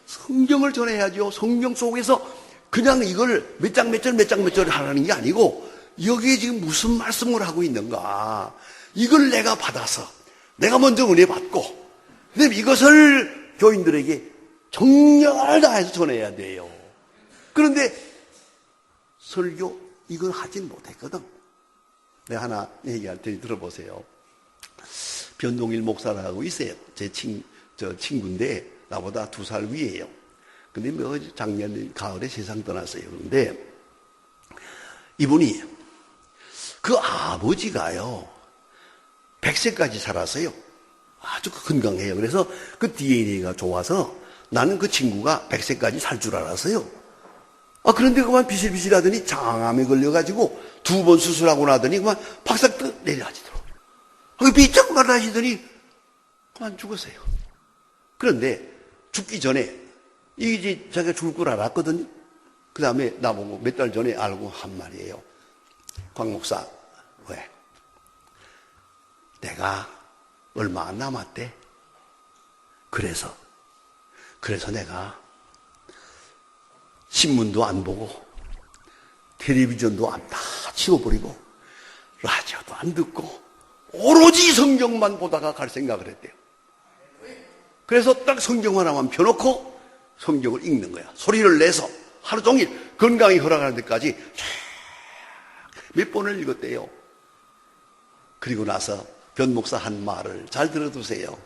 성경을 전해야죠. 성경 속에서 그냥 이걸 몇 장 몇 절 하라는 게 아니고 여기에 지금 무슨 말씀을 하고 있는가. 이걸 내가 받아서 내가 먼저 은혜 받고 그다음에 이것을 교인들에게 정력을 다해서 전해야 돼요. 그런데 설교 이걸 하진 못했거든. 내가 하나 얘기할 테니 들어보세요. 변동일 목사라고 있어요. 제 친구인데 나보다 2살 위에요. 근데 뭐 작년 가을에 세상 떠났어요. 그런데 이분이 그 아버지가요 100세까지 살았어요. 아주 건강해요. 그래서 그 DNA가 좋아서 나는 그 친구가 100세까지 살 줄 알았어요. 그런데 그만 비실비실 하더니 장암에 걸려가지고 2번 수술하고 나더니 그만 박삭 내려가지더라고요. 비쩍 말하시더니 그만 죽었어요. 그런데 죽기 전에 이제 자기가 죽을 걸 알았거든요. 그 다음에 나보고 몇 달 전에 알고 한 말이에요. 광 목사, 왜? 내가 얼마 안 남았대. 그래서 내가 신문도 안 보고 텔레비전도 다 치워버리고 라디오도 안 듣고 오로지 성경만 보다가 갈 생각을 했대요. 그래서 딱 성경 하나만 펴놓고 성경을 읽는 거야. 소리를 내서 하루 종일 건강이 허락하는 데까지 몇 번을 읽었대요. 그리고 나서 변 목사 한 말을 잘 들어두세요.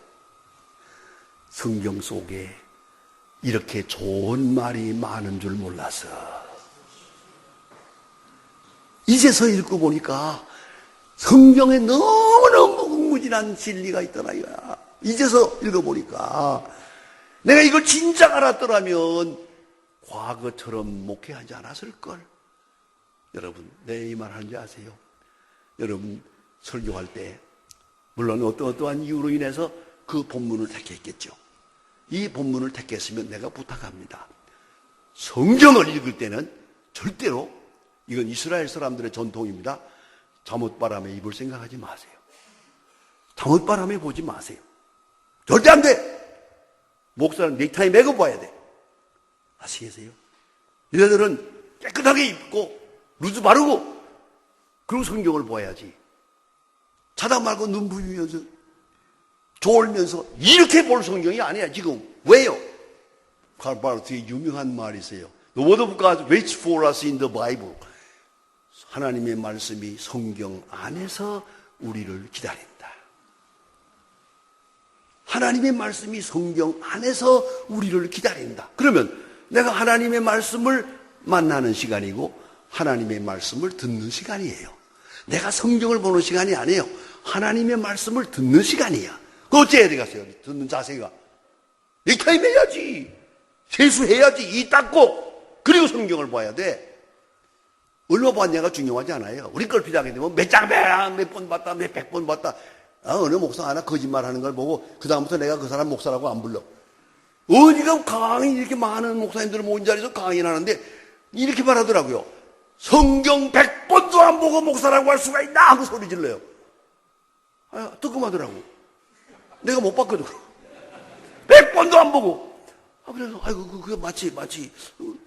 성경 속에 이렇게 좋은 말이 많은 줄 몰랐어. 이제서 읽고 보니까 성경에 너무너무 무궁무진한 진리가 있더라 이거야. 이제서 읽어보니까 내가 이걸 진작 알았더라면 과거처럼 목회하지 않았을걸. 여러분, 내 이 말 하는지 아세요? 여러분 설교할 때 물론 어떠한 이유로 인해서 그 본문을 택했겠죠. 이 본문을 택했으면 내가 부탁합니다. 성경을 읽을 때는 절대로, 이건 이스라엘 사람들의 전통입니다. 잠옷바람에 입을 생각하지 마세요. 잠옷바람에 보지 마세요. 절대 안 돼. 목사는 넥타이 매고 봐야 돼. 아시겠어요? 너희들은 깨끗하게 입고 루즈 바르고 그리고 성경을 봐야지. 자다 말고 눈 부비면서 졸면서 이렇게 볼 성경이 아니야 지금. 왜요? 칼바르트의 유명한 말이 있어요. The word of God waits for us in the Bible. 하나님의 말씀이 성경 안에서 우리를 기다린다. 하나님의 말씀이 성경 안에서 우리를 기다린다. 그러면 내가 하나님의 말씀을 만나는 시간이고 하나님의 말씀을 듣는 시간이에요. 내가 성경을 보는 시간이 아니에요. 하나님의 말씀을 듣는 시간이야. 그 어째야 되겠어요? 듣는 자세가. 넥타이 매야지. 세수해야지. 이 닦고. 그리고 성경을 봐야 돼. 얼마 봤냐가 중요하지 않아요. 우리 걸 필요하게 되면 몇 번 봤다, 몇 백 번 봤다. 어느 목사 하나 거짓말 하는 걸 보고 그다음부터 내가 그 사람 목사라고 안 불러. 어디가 강의 이렇게 많은 목사님들 모인 자리에서 강의를 하는데 이렇게 말하더라고요. 성경 100번도 안 보고 목사라고 할 수가 있나 하고 소리 질러요. 뜨끔하더라고. 내가 못 봤거든. 100번도 안 보고. 그래서 아이고 그게 마치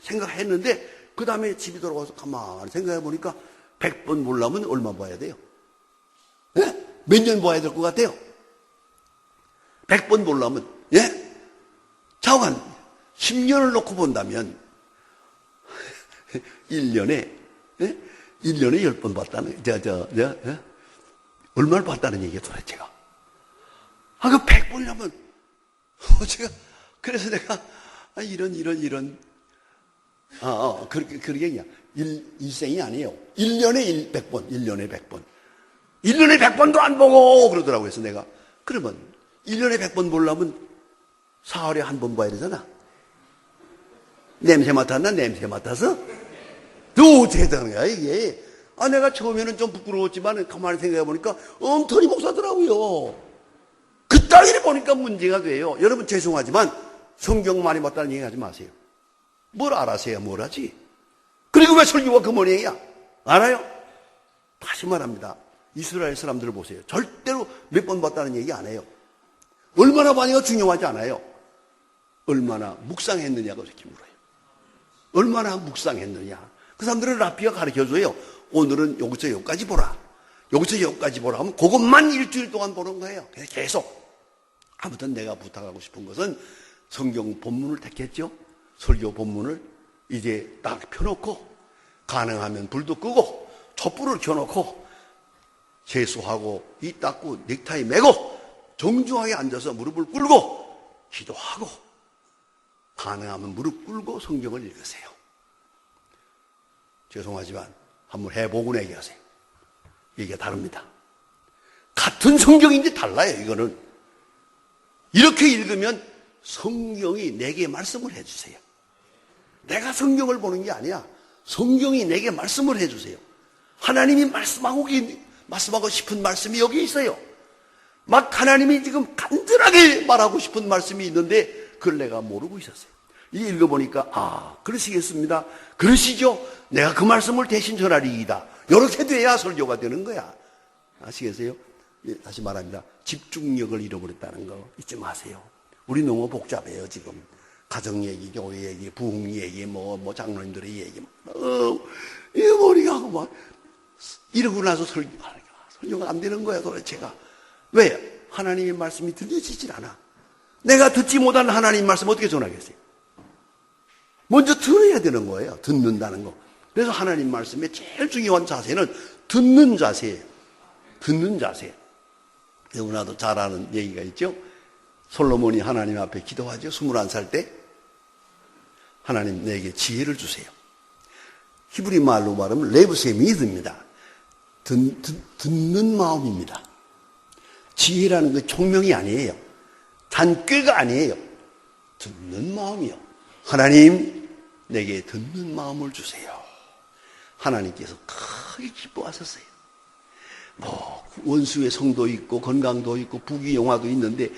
생각했는데 그 다음에 집에 돌아가서 가만히 생각해 보니까 100번 보려면 얼마 봐야 돼요? 예? 몇 년 봐야 될 것 같아요? 100번 보려면, 예? 자관 10년을 놓고 본다면 1년에, 예? 1년에 10번 봤다는, 예? 얼마를 봤다는 얘기야, 도대체가. 그 100번이라면, 그래서 내가, 이런. 그렇게 그냥 일생이 아니에요. 1년에 100번, 1년에 100번. 1년에 100번도 안 보고 그러더라고요. 그래서 내가 그러면 1년에 100번 보려면 사흘에 한 번 봐야 되잖아. 냄새 맡았나? 냄새 맡아서? 또 어떻게 되는 거야 이게? 내가 처음에는 좀 부끄러웠지만 가만히 생각해 보니까 엉터리 목사더라고요. 그 따위를 보니까 문제가 돼요. 여러분 죄송하지만 성경 많이 봤다는 얘기 하지 마세요. 뭘 알아서야 뭘 하지? 그리고 왜 설교가 그 모양이야? 알아요? 다시 말합니다. 이스라엘 사람들을 보세요. 절대로 몇 번 봤다는 얘기 안 해요. 얼마나 많이가 중요하지 않아요. 얼마나 묵상했느냐가 이렇게 물어요. 얼마나 묵상했느냐. 그 사람들은 라피가 가르쳐줘요. 오늘은 여기서 여기까지 보라. 여기서 여기까지 보라 하면 그것만 일주일 동안 보는 거예요. 그래서 계속. 아무튼 내가 부탁하고 싶은 것은 성경 본문을 택했죠. 설교 본문을 이제 딱 펴놓고 가능하면 불도 끄고 촛불을 켜놓고 세수하고 이 닦고 넥타이 매고 정중하게 앉아서 무릎을 꿇고 기도하고 가능하면 무릎 꿇고 성경을 읽으세요. 죄송하지만 한번 해보고 얘기하세요. 이게 다릅니다. 같은 성경인데 달라요. 이거는 이렇게 읽으면 성경이 내게 말씀을 해주세요. 내가 성경을 보는 게 아니야. 성경이 내게 말씀을 해주세요. 하나님이 말씀하고 싶은 말씀이 여기 있어요. 막 하나님이 지금 간절하게 말하고 싶은 말씀이 있는데 그걸 내가 모르고 있었어요. 이게 읽어보니까 그러시겠습니다. 그러시죠. 내가 그 말씀을 대신 전하리이다. 이렇게 돼야 설교가 되는 거야. 아시겠어요? 다시 말합니다. 집중력을 잃어버렸다는 거 잊지 마세요. 우리 너무 복잡해요 지금. 가정 얘기, 교회 얘기, 부흥 얘기, 장로님들의 얘기, 이 머리가 막 이러고 나서 설교가 안 되는 거야 도대체가. 왜? 하나님의 말씀이 들려지질 않아. 내가 듣지 못한 하나님 말씀 어떻게 전하겠어요? 먼저 들어야 되는 거예요. 듣는다는 거. 그래서 하나님 말씀의 제일 중요한 자세는 듣는 자세예요. 듣는 자세. 너무나도 잘 아는 얘기가 있죠. 솔로몬이 하나님 앞에 기도하죠. 21살 때 하나님 내게 지혜를 주세요. 히브리 말로 말하면 레브세미드입니다. 듣는 마음입니다. 지혜라는 건 총명이 아니에요. 단꾀가 아니에요. 듣는 마음이요. 하나님 내게 듣는 마음을 주세요. 하나님께서 크게 기뻐하셨어요. 원수의 성도 있고 건강도 있고 부귀영화도 있는데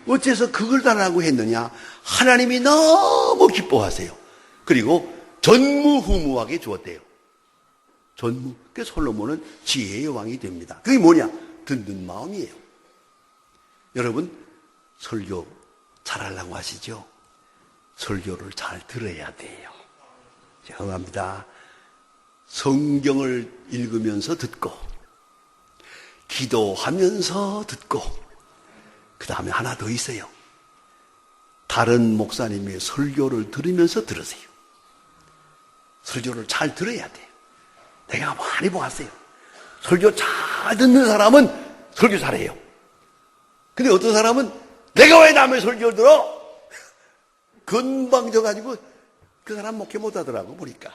어째서 그걸 달라고 했느냐? 하나님이 너무 기뻐하세요. 그리고 전무후무하게 주었대요. 그래서 솔로몬은 지혜의 왕이 됩니다. 그게 뭐냐? 듣는 마음이에요. 여러분 설교 잘하려고 하시죠? 설교를 잘 들어야 돼요. 죄송합니다. 성경을 읽으면서 듣고 기도하면서 듣고 그 다음에 하나 더 있어요. 다른 목사님의 설교를 들으면서 들으세요. 설교를 잘 들어야 돼요. 내가 많이 보았어요. 설교 잘 듣는 사람은 설교 잘해요. 근데 어떤 사람은 내가 왜 남의 설교를 들어? 금방 져가지고 그 사람 목회 못하더라고 보니까.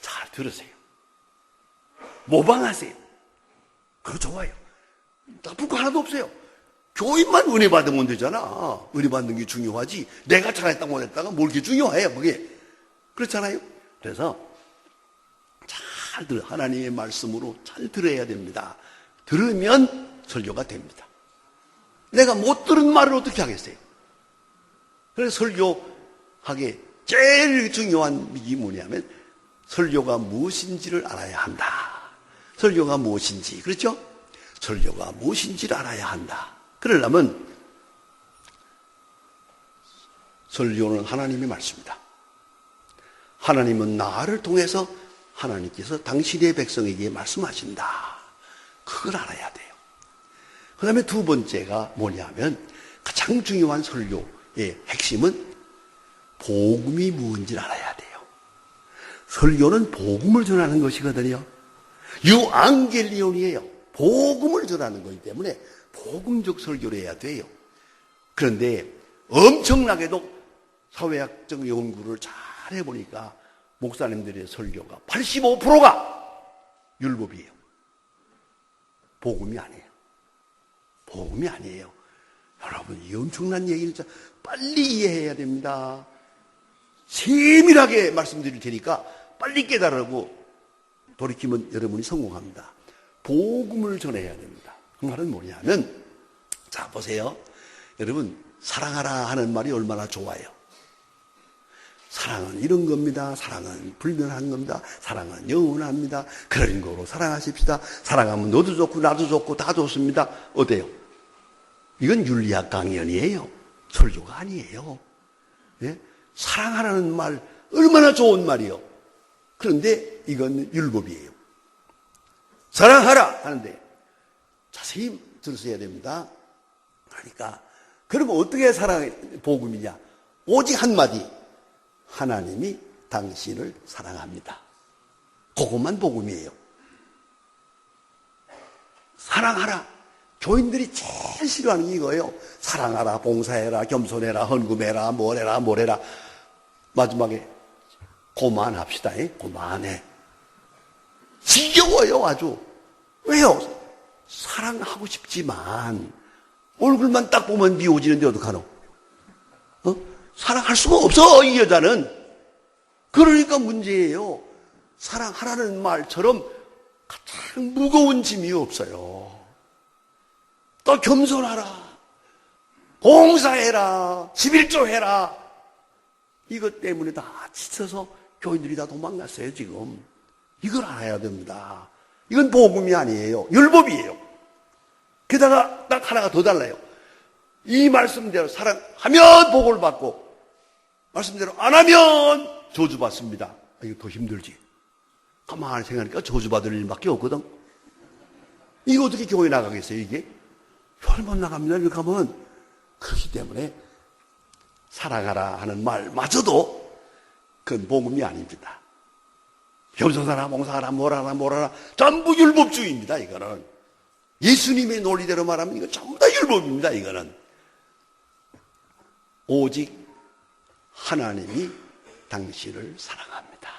잘 들으세요. 모방하세요. 그거 좋아요. 나쁠 거 하나도 없어요. 교인만 은혜 받으면 되잖아. 은혜 받는 게 중요하지. 내가 잘했다 못했다가 뭘 이렇게 중요해요, 그게. 그렇잖아요. 그래서 잘 들어. 하나님의 말씀으로 잘 들어야 됩니다. 들으면 설교가 됩니다. 내가 못 들은 말을 어떻게 하겠어요? 그래서 설교하기에 제일 중요한 게 뭐냐면 설교가 무엇인지를 알아야 한다. 설교가 무엇인지, 그렇죠? 설교가 무엇인지를 알아야 한다. 그러려면 설교는 하나님의 말씀이다. 하나님은 나를 통해서 하나님께서 당신의 백성에게 말씀하신다. 그걸 알아야 돼요. 그 다음에 두 번째가 뭐냐면 가장 중요한 설교의 핵심은 복음이 무엇인지를 알아야 돼요. 설교는 복음을 전하는 것이거든요. 유앙겔리온이에요. 복음을 전하는 거기 때문에 복음적 설교를 해야 돼요. 그런데 엄청나게도 사회학적 연구를 잘 해보니까 목사님들의 설교가 85%가 율법이에요. 복음이 아니에요. 복음이 아니에요. 여러분, 이 엄청난 얘기를 빨리 이해해야 됩니다. 세밀하게 말씀드릴 테니까 빨리 깨달으고 돌이키면 여러분이 성공합니다. 복음을 전해야 됩니다. 그 말은 뭐냐면, 자, 보세요. 여러분, 사랑하라 하는 말이 얼마나 좋아요. 사랑은 이런 겁니다. 사랑은 불변한 겁니다. 사랑은 영원합니다. 그런 거로 사랑하십시다. 사랑하면 너도 좋고 나도 좋고 다 좋습니다. 어때요? 이건 윤리학 강연이에요. 설교가 아니에요. 예? 사랑하라는 말 얼마나 좋은 말이요. 그런데 이건 율법이에요. 사랑하라 하는데 자세히 들으셔야 됩니다. 그러니까 그러면 어떻게 복음이냐? 오직 한마디. 하나님이 당신을 사랑합니다. 그것만 복음이에요. 사랑하라. 교인들이 제일 싫어하는 게 이거예요. 사랑하라, 봉사해라, 겸손해라, 헌금해라, 뭐래라. 마지막에 고만합시다. 고만해. 지겨워요, 아주. 왜요? 사랑하고 싶지만 얼굴만 딱 보면 미워지는데 어떡하노? 사랑할 수가 없어, 이 여자는. 그러니까 문제예요. 사랑하라는 말처럼 가장 무거운 짐이 없어요. 또 겸손하라, 봉사해라, 11조해라. 이것 때문에 다 지쳐서 교인들이 다 도망갔어요, 지금. 이걸 알아야 됩니다. 이건 복음이 아니에요. 율법이에요. 게다가 딱 하나가 더 달라요. 이 말씀대로 사랑하면 복을 받고 말씀대로 안 하면 저주받습니다. 이거 더 힘들지. 가만히 생각하니까 저주받을 일밖에 없거든. 이거 어떻게 교회 나가겠어요, 이게? 교회 못 나갑니다, 이렇게 하면. 그렇기 때문에 사랑하라 하는 말마저도 그건 복음이 아닙니다. 겸손하라, 봉사하라, 뭐라라 전부 율법주의입니다, 이거는. 예수님의 논리대로 말하면 이거 전부 다 율법입니다, 이거는. 오직 하나님이 당신을 사랑합니다.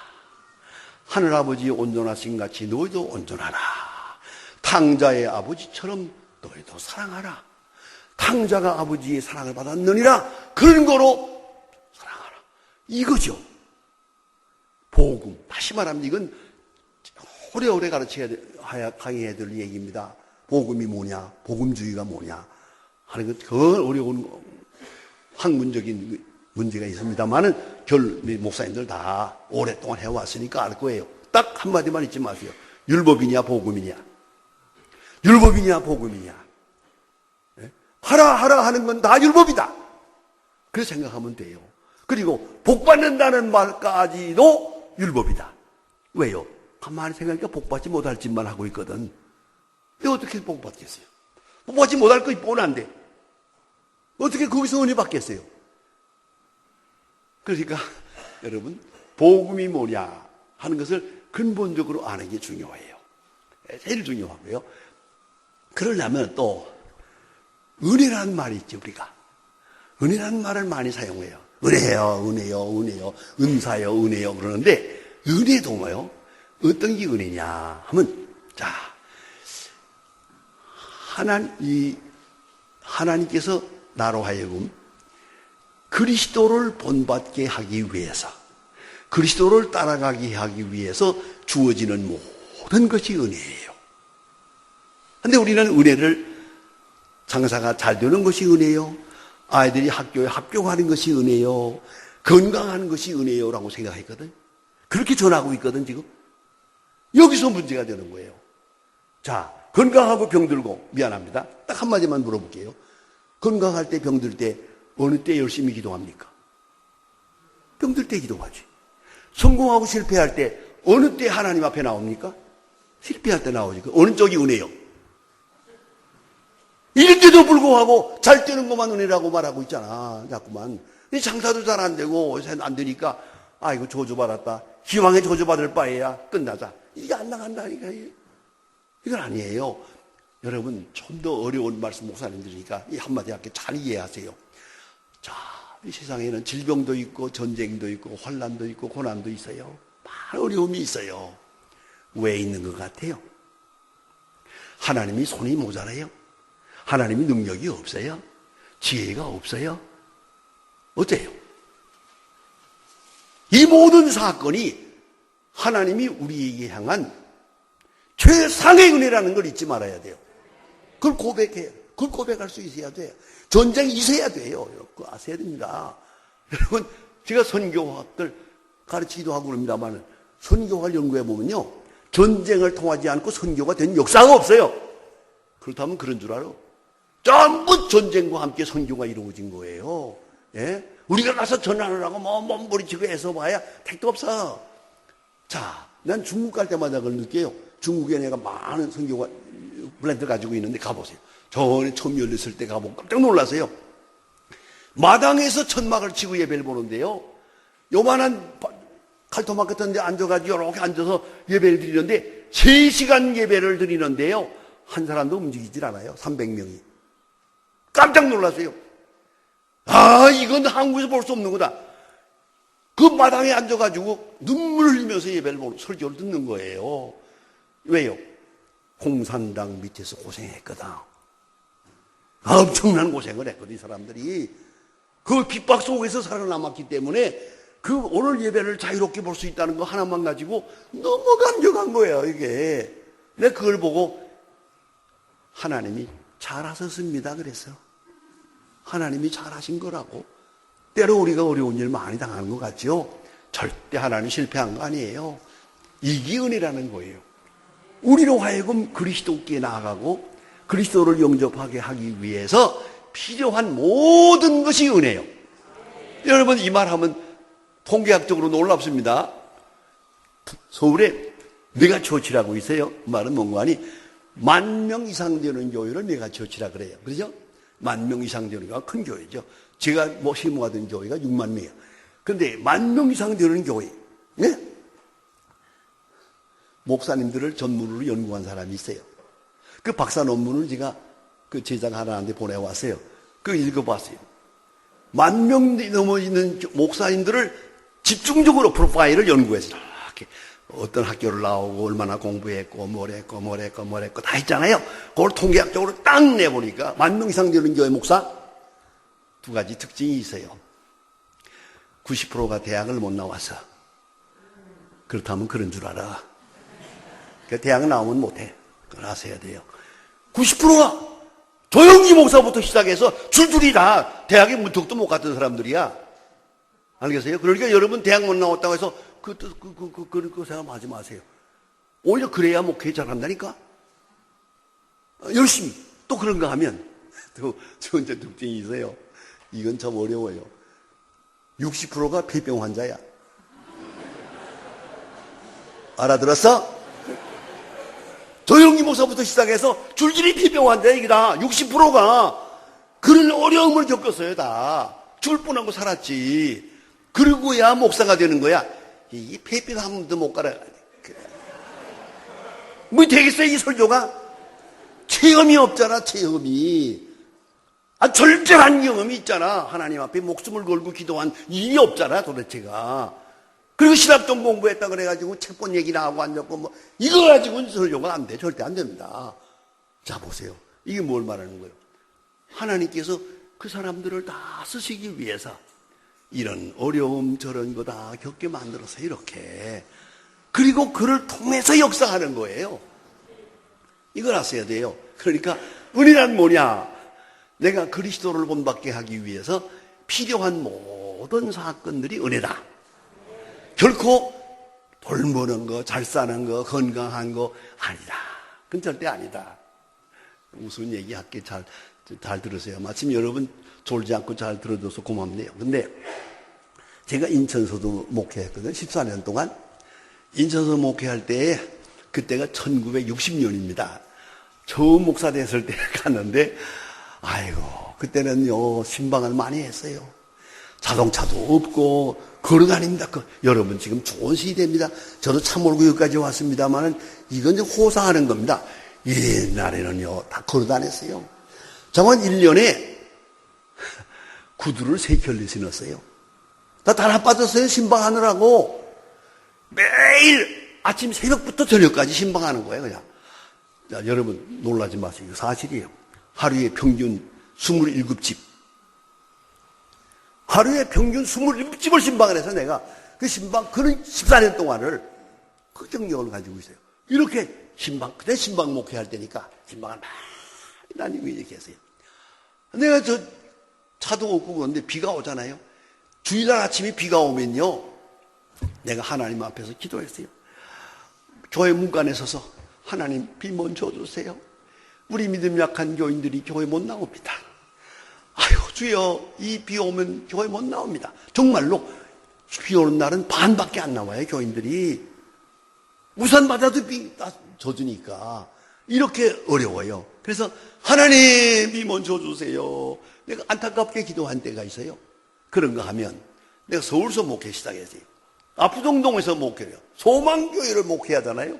하늘아버지 온전하신 같이 너희도 온전하라. 탕자의 아버지처럼 너희도 사랑하라. 탕자가 아버지의 사랑을 받았느니라. 그런 거로 사랑하라. 이거죠. 복음. 다시 말하면 이건 오래오래 강의해야 될 얘기입니다. 복음이 뭐냐, 복음주의가 뭐냐 하는 건 더 어려운 학문적인 문제가 있습니다만은 목사님들 다 오랫동안 해왔으니까 알 거예요. 딱 한마디만 잊지 마세요. 율법이냐 복음이냐. 율법이냐 복음이냐. 네? 하라 하는 건 다 율법이다. 그렇게 생각하면 돼요. 그리고 복 받는다는 말까지도 율법이다. 왜요? 가만히 생각하니까 복 받지 못할 짓만 하고 있거든. 왜 어떻게 복 받겠어요? 복 받지 못할 거 뻔한데 어떻게 거기서 은혜 받겠어요? 그러니까 여러분, 복음이 뭐냐 하는 것을 근본적으로 아는 게 중요해요. 제일 중요하고요. 그러려면 또 은혜라는 말이 있죠, 우리가. 은혜라는 말을 많이 사용해요. 은혜요, 은사요, 은혜요 그러는데 은혜도 뭐요? 어떤 게 하나님께서 나로 하여금 그리스도를 본받게 하기 위해서, 그리스도를 따라가게 하기 위해서 주어지는 모든 것이 은혜예요. 그런데 우리는 은혜를 장사가 잘 되는 것이 은혜요, 아이들이 학교에 합격하는 것이 은혜요, 건강하는 것이 은혜요라고 생각했거든. 그렇게 전하고 있거든 지금. 여기서 문제가 되는 거예요. 자, 건강하고 병들고, 미안합니다, 딱 한마디만 물어볼게요. 건강할 때 병들 때 어느 때 열심히 기도합니까? 병들 때 기도하지. 성공하고 실패할 때 어느 때 하나님 앞에 나옵니까? 실패할 때 나오지. 어느 쪽이 은혜요? 이런데도 불구하고 잘 되는 것만 은혜라고 말하고 있잖아. 자꾸만. 장사도 잘 안 되고 안 되니까 아이고 저주받았다, 희망에 저주받을 바에야 끝나자. 이게 안 나간다니까. 이건 아니에요. 여러분, 좀 더 어려운 말씀 목사님들이니까 이 한마디 할게 잘 이해하세요. 자, 이 세상에는 질병도 있고 전쟁도 있고 환난도 있고 고난도 있어요. 많은 어려움이 있어요. 왜 있는 것 같아요? 하나님이 손이 모자라요? 하나님이 능력이 없어요? 지혜가 없어요? 어때요? 이 모든 사건이 하나님이 우리에게 향한 최상의 은혜라는 걸 잊지 말아야 돼요. 그걸 고백해요. 그걸 고백할 수 있어야 돼요. 전쟁이 있어야 돼요. 그거 아셔야 됩니다. 여러분, 제가 선교학들 가르치기도 하고 그럽니다만, 선교학을 연구해 보면요, 전쟁을 통하지 않고 선교가 된 역사가 없어요. 그렇다면 그런 줄 알아? 전부 전쟁과 함께 선교가 이루어진 거예요. 예? 우리가 가서 전환을 하고 몸부리치고 애써 봐야 택도 없어. 자, 난 중국 갈 때마다 그걸 느껴요. 중국에 내가 많은 선교가 블렌드 가지고 있는데 가보세요. 전에 처음 열렸을 때 가보고 깜짝 놀랐어요. 마당에서 천막을 치고 예배를 보는데요, 요만한 칼토막 같은 데 앉아가지고 이렇게 앉아서 예배를 드리는데 3시간 예배를 드리는데요, 한 사람도 움직이질 않아요. 300명이. 깜짝 놀랐어요. 아, 이건 한국에서 볼 수 없는 거다. 그 마당에 앉아가지고 눈물을 흘리면서 예배를 보는, 설교를 듣는 거예요. 왜요? 공산당 밑에서 고생했거든. 엄청난 고생을 했거든, 이 사람들이. 그 핍박 속에서 살아남았기 때문에 그 오늘 예배를 자유롭게 볼 수 있다는 거 하나만 가지고 너무 감격한 거예요, 이게. 내가 그걸 보고 하나님이 잘하셨습니다 그랬어. 하나님이 잘하신 거라고. 때로 우리가 어려운 일 많이 당하는 것 같죠? 절대 하나님 실패한 거 아니에요. 이게 은혜라는 거예요. 우리로 하여금 그리스도께 나아가고 그리스도를 영접하게 하기 위해서 필요한 모든 것이 은혜예요. 여러분, 이 말하면 통계학적으로 놀랍습니다. 서울에 메가처치라고 있어요. 그 말은 뭔가 하니 10,000명 이상 되는 교회를 메가처치라 그래요. 그렇죠? 10,000명 이상 되는 교회가 큰 교회죠. 제가 시무하던 교회가 6만 명이에요. 그런데 10,000명 이상 되는 교회, 네? 목사님들을 전문으로 연구한 사람이 있어요. 그 박사 논문을 제가 그 제작 하나한테 보내왔어요. 그거 읽어봤어요. 10,000명 넘어 있는 목사님들을 집중적으로 프로파일을 연구해서 이렇게 어떤 학교를 나오고 얼마나 공부했고 뭐랬고 다 했잖아요. 그걸 통계학적으로 딱 내보니까 10,000명 이상 되는 교회 목사 2가지 특징이 있어요. 90%가 대학을 못 나와서. 그렇다면 그런 줄 알아. 대학 나오면 못해. 그걸 아셔야 돼요. 90%가 조영기 목사부터 시작해서 줄줄이 다 대학에 문턱도 못 갔던 사람들이야. 알겠어요? 그러니까 여러분 대학 못 나왔다고 해서 그 생각하지 마세요. 오히려 그래야 목회 잘한다니까. 열심히. 또 그런가 하면 또 번째 특징이 있어요. 이건 참 어려워요. 60%가 폐병 환자야. 알아들었어? 조영기 목사부터 시작해서 줄줄이 폐병 환자야, 이게 다. 60%가 그런 어려움을 겪었어요, 다. 죽을 뻔하고 살았지. 그러고야 목사가 되는 거야. 이 폐병 한 번도 못 가라. 뭐 되겠어요, 이 설교가? 체험이 없잖아, 체험이. 절절한 경험이 있잖아. 하나님 앞에 목숨을 걸고 기도한 일이 없잖아, 도대체가. 그리고 신학종 공부했다 그래가지고 책 본 얘기나 하고 앉았고, 뭐, 이거 가지고는 설교가 안 돼. 절대 안 됩니다. 자, 보세요. 이게 뭘 말하는 거예요? 하나님께서 그 사람들을 다 쓰시기 위해서 이런 어려움 저런 거 다 겪게 만들어서 이렇게, 그리고 그를 통해서 역사하는 거예요. 이걸 아셔야 돼요. 그러니까 은혜란 뭐냐? 내가 그리스도를 본받게 하기 위해서 필요한 모든 사건들이 은혜다. 결코 돈 버는 거, 잘 사는 거, 건강한 거 아니다. 그건 절대 아니다. 무슨 얘기할게 잘 들으세요. 마침 여러분 졸지 않고 잘 들어줘서 고맙네요. 근데 제가 인천서도 목회했거든요. 14년 동안. 인천서 목회할 때 그때가 1960년입니다. 처음 목사 됐을 때 갔는데 아이고 그때는요 신방을 많이 했어요. 자동차도 없고 걸어다닙니다. 여러분 지금 좋은 시대입니다. 저도 차 몰고 여기까지 왔습니다만 이건 이제 호사하는 겁니다. 옛날에는요 다 걸어다녔어요. 정말 1년에 구두를 3켤레 신었어요. 다 달아 빠졌어요. 신방하느라고. 매일 아침 새벽부터 저녁까지 신방하는 거예요. 그냥. 자, 여러분 놀라지 마세요. 사실이에요. 하루에 평균 27집. 하루에 평균 27집을 신방을 해서 내가 그 신방, 그런 14년 동안을 그 경력을 가지고 있어요. 이렇게 신방, 그때 신방 목회할 때니까 신방을 많이 다니고 이렇게 했어요. 내가 저 차도 없고 그런데 비가 오잖아요. 주일날 아침에 비가 오면요. 내가 하나님 앞에서 기도했어요. 교회 문간에 서서 하나님 비 먼저 줘주세요. 우리 믿음 약한 교인들이 교회 못 나옵니다. 아유 주여 이 비 오면 교회 못 나옵니다. 정말로 비 오는 날은 반밖에 안 나와요. 교인들이. 우산 받아도 비 젖으니까 이렇게 어려워요. 그래서 하나님 비 먼저 주세요. 내가 안타깝게 기도한 때가 있어요. 그런가 하면 내가 서울서 목회 시작했어요. 압구정동에서 목회해요. 소망교회를 목회하잖아요.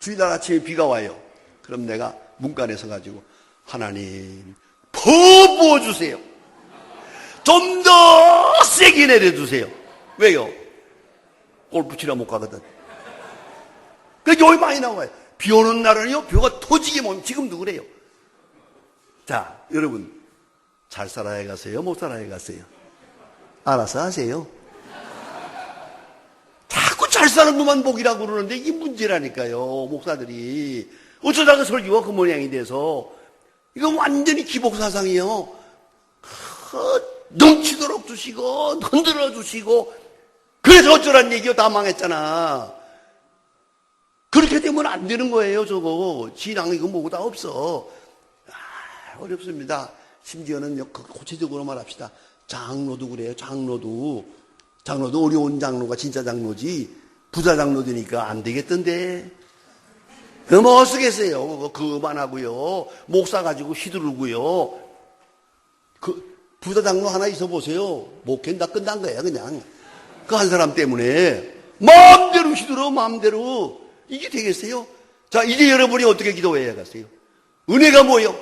주일날 아침에 비가 와요. 그럼 내가 문간에 서가지고 하나님 더 부어주세요. 좀 더 세게 내려주세요. 왜요? 골프 치러 못 가거든. 그래서 교회 많이 나와요. 비 오는 날은요 벼가 터지게 모이면 지금도 그래요. 자 여러분 잘 살아야 가세요? 못 살아야 가세요? 알아서 하세요. 자꾸 잘 사는 것만 복이라고 그러는데 이게 문제라니까요. 목사들이 어쩌다가 설교가 그 모양이 돼서 이거 완전히 기복사상이에요. 넘치도록 주시고 흔들어 주시고 그래서 어쩌란 얘기요. 다 망했잖아. 그렇게 되면 안 되는 거예요. 저거 신앙 이거 뭐고 다 없어. 어렵습니다. 심지어는 구체적으로 말합시다. 장로도 그래요. 장로도 어려운 장로가 진짜 장로지 부자 장로 되니까 안 되겠던데. 뭐 쓰겠어요. 그만하고요. 목사 가지고 휘두르고요. 그 부자 장로 하나 있어 보세요. 목회는 다 끝난 거예요. 그냥 그 한 사람 때문에 마음대로 휘두르 마음대로 이게 되겠어요? 자 이제 여러분이 어떻게 기도해야겠어요? 은혜가 뭐요?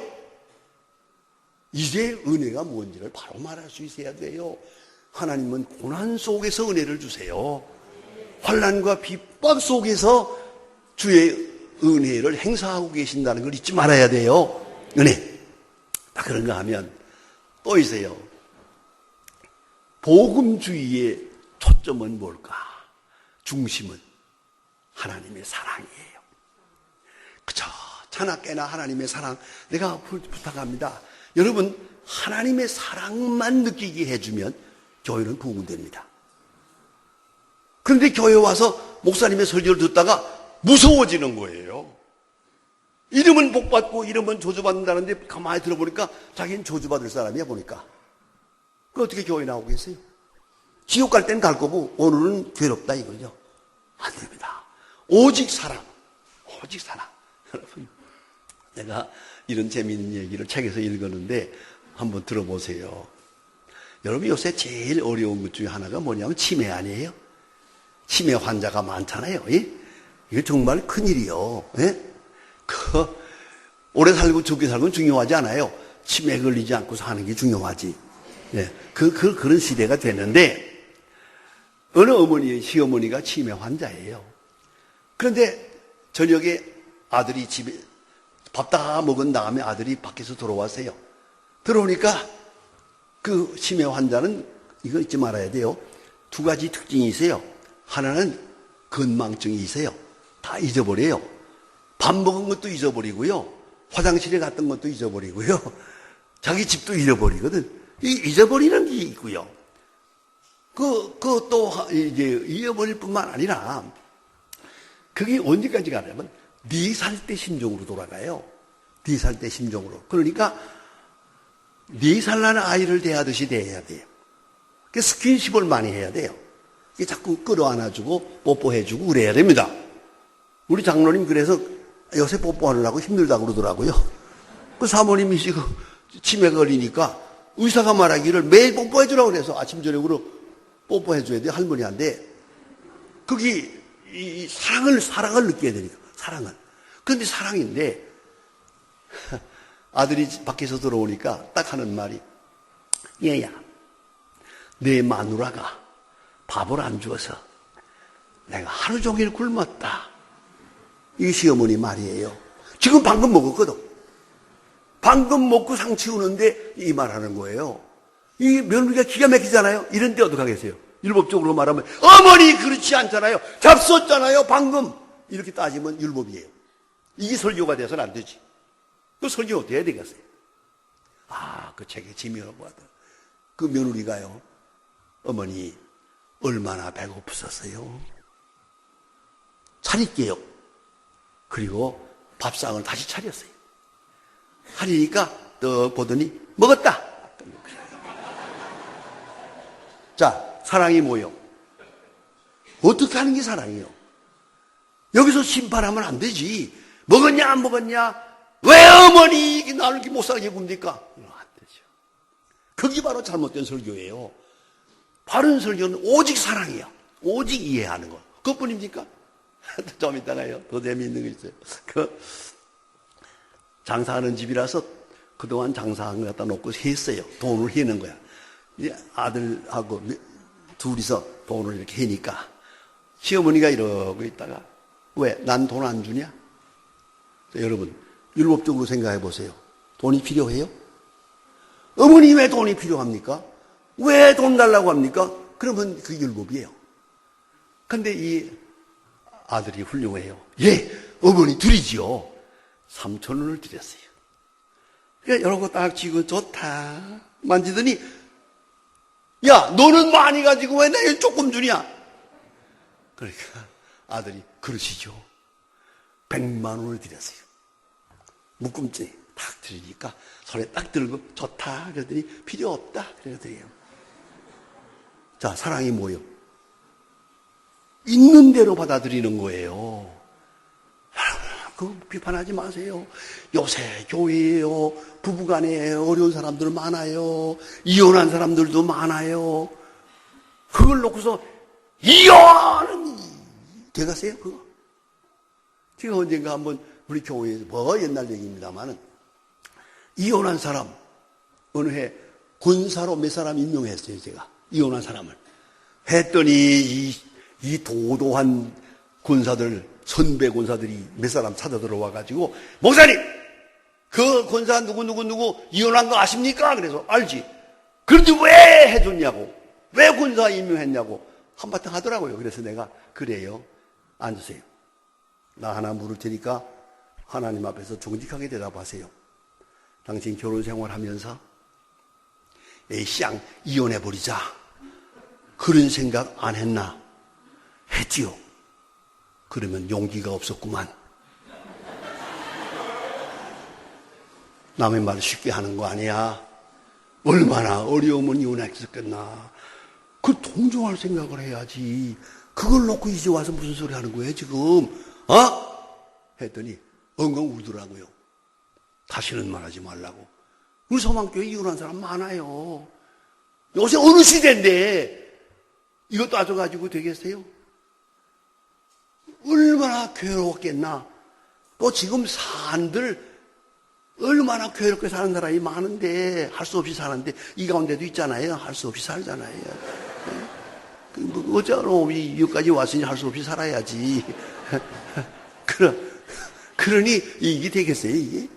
이제 은혜가 뭔지를 바로 말할 수 있어야 돼요. 하나님은 고난 속에서 은혜를 주세요. 환난과 핍박 속에서 주의 은혜를 행사하고 계신다는 걸 잊지 말아야 돼요. 은혜. 그런가 하면 또 있어요. 복음주의의 초점은 뭘까? 중심은 하나님의 사랑이에요. 그저 자나깨나 하나님의 사랑. 내가 부탁합니다. 여러분 하나님의 사랑만 느끼게 해주면 교회는 부흥됩니다. 그런데 교회 와서 목사님의 설교를 듣다가 무서워지는 거예요. 이름은 복받고 이름은 저주받는다는데 가만히 들어보니까 자기는 저주받을 사람이야 보니까. 그 어떻게 교회 나오겠어요? 지옥 갈 땐 갈 거고 오늘은 괴롭다 이거죠. 안 됩니다. 오직 사랑. 오직 사랑. 여러분 내가 이런 재미있는 얘기를 책에서 읽었는데 한번 들어보세요. 여러분 요새 제일 어려운 것 중에 하나가 뭐냐면 치매 아니에요? 치매 환자가 많잖아요. 예? 이게 정말 큰일이요. 예? 오래 살고 적게 살고는 중요하지 않아요. 치매 걸리지 않고 사는 게 중요하지. 예. 그런 시대가 됐는데 어느 어머니, 시어머니가 치매 환자예요. 그런데 저녁에 아들이 집에 밥 다 먹은 다음에 아들이 밖에서 들어왔어요. 들어오니까 그 치매 환자는 이거 잊지 말아야 돼요. 두 가지 특징이 있어요. 하나는 건망증이 있어요. 다 잊어버려요. 밥 먹은 것도 잊어버리고요. 화장실에 갔던 것도 잊어버리고요. 자기 집도 잃어버리거든. 잊어버리는 게 있고요. 또 이제 잊어버릴 뿐만 아니라 그게 언제까지 가냐면 4살 때 심정으로 돌아가요. 4살 때 심정으로. 그러니까 4살 나는 아이를 대하듯이 대해야 돼요. 스킨십을 많이 해야 돼요. 자꾸 끌어안아주고 뽀뽀해주고 그래야 됩니다. 우리 장로님 그래서 요새 뽀뽀하느라고 힘들다고 그러더라고요. 그 사모님이 지금 치매 걸리니까 의사가 말하기를 매일 뽀뽀해주라고 그래서 아침 저녁으로 뽀뽀해줘야 돼 할머니한테. 그게 이 사랑을 느껴야 되니까 사랑을. 그런데 사랑인데 아들이 밖에서 들어오니까 딱 하는 말이 얘야 내 마누라가 밥을 안 주어서 내가 하루 종일 굶었다. 이게 시어머니 말이에요. 지금 방금 먹었거든. 방금 먹고 상 치우는데 이 말하는 거예요. 이 며느리가 기가 막히잖아요. 이런 데 어떡하겠어요? 율법적으로 말하면 어머니 그렇지 않잖아요. 잡섰잖아요. 방금. 이렇게 따지면 율법이에요. 이게 설교가 돼서는 안 되지. 그 설교 어떻게 해야 되겠어요? 그 책에 지명하고 하더라. 그 며느리가요. 어머니 얼마나 배고프셨어요? 차릴게요. 그리고 밥상을 다시 차렸어요. 하리니까 떡 보더니 먹었다. 자, 사랑이 뭐요? 어떻게 하는 게 사랑이요? 여기서 심판하면 안 되지. 먹었냐 안 먹었냐? 왜 어머니 나를 이렇게 못 살게 굽니까? 안 되죠. 그게 바로 잘못된 설교예요. 바른 설교는 오직 사랑이야. 오직 이해하는 거. 그것뿐입니까? 좀 이따가요. 더 재미있는 거 있어요. 장사하는 집이라서 그동안 장사한 거 갖다 놓고 했어요. 돈을 해는 거야. 이제 아들하고 둘이서 돈을 이렇게 해니까 시어머니가 이러고 있다가 왜? 난 돈 안 주냐? 여러분 율법적으로 생각해 보세요. 돈이 필요해요? 어머니 왜 돈이 필요합니까? 왜 돈 달라고 합니까? 그러면 그게 율법이에요. 근데 이 아들이 훌륭해요. 예, 어머니 드리지요. 3,000원을 드렸어요. 그러니까 이런 거 딱 쥐고 좋다 만지더니 야 너는 많이 가지고 왜 내가 조금 주냐? 그러니까 아들이 그러시죠. 100만 원을 드렸어요. 묶음째 딱 드리니까 손에 딱 들고 좋다 그러더니 필요 없다 그러더래요. 자, 사랑이 뭐예요? 있는 대로 받아들이는 거예요. 그거 비판하지 마세요. 요새 교회에요. 부부간에 어려운 사람들 많아요. 이혼한 사람들도 많아요. 그걸 놓고서 이혼은 돼가세요 그거? 제가 언젠가 한번 우리 교회에서 옛날 얘기입니다만은 이혼한 사람 어느 해 군사로 몇 사람 임명했어요. 제가 이혼한 사람을 했더니 이 도도한 군사들 선배 군사들이 몇 사람 찾아 들어와가지고 목사님 그 군사 누구 이혼한 거 아십니까? 그래서 알지. 그런데 왜 해줬냐고 왜 군사 임명했냐고 한바탕 하더라고요. 그래서 내가 그래요. 앉으세요. 나 하나 물을 테니까 하나님 앞에서 정직하게 대답하세요. 당신 결혼 생활하면서 에이쌍 이혼해버리자 그런 생각 안 했나? 했지요. 그러면 용기가 없었구만. 남의 말을 쉽게 하는 거 아니야. 얼마나 어려우면 이혼했었겠나. 그걸 동정할 생각을 해야지. 그걸 놓고 이제 와서 무슨 소리 하는 거예요 지금? 했더니 엉엉 울더라고요. 다시는 말하지 말라고. 우리 서방교회 이혼한 사람 많아요. 요새 어느 시대인데 이거 따져가지고 되겠어요? 얼마나 괴로웠겠나. 또 지금 산들 얼마나 괴롭게 사는 사람이 많은데 할 수 없이 사는데 이 가운데도 있잖아요. 할 수 없이 살잖아요. 어쩌면 여기까지 왔으니 할 수 없이 살아야지. 그러니 이게 되겠어요 이게?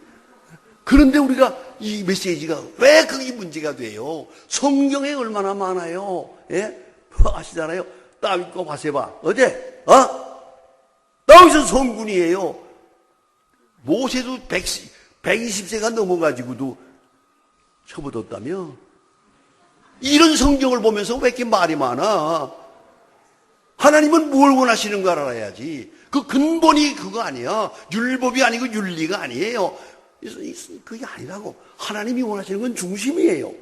그런데 우리가 이 메시지가 왜 그게 문제가 돼요? 성경에 얼마나 많아요. 예? 아시잖아요. 다윗과 바세바 어제 다윗은 성군이에요. 모세도 120세가 넘어가지고도 쳐부었다며. 이런 성경을 보면서 왜 이렇게 말이 많아? 하나님은 뭘 원하시는 걸 알아야지. 그 근본이 그거 아니야. 율법이 아니고 윤리가 아니에요. 그게 아니라고. 하나님이 원하시는 건 중심이에요.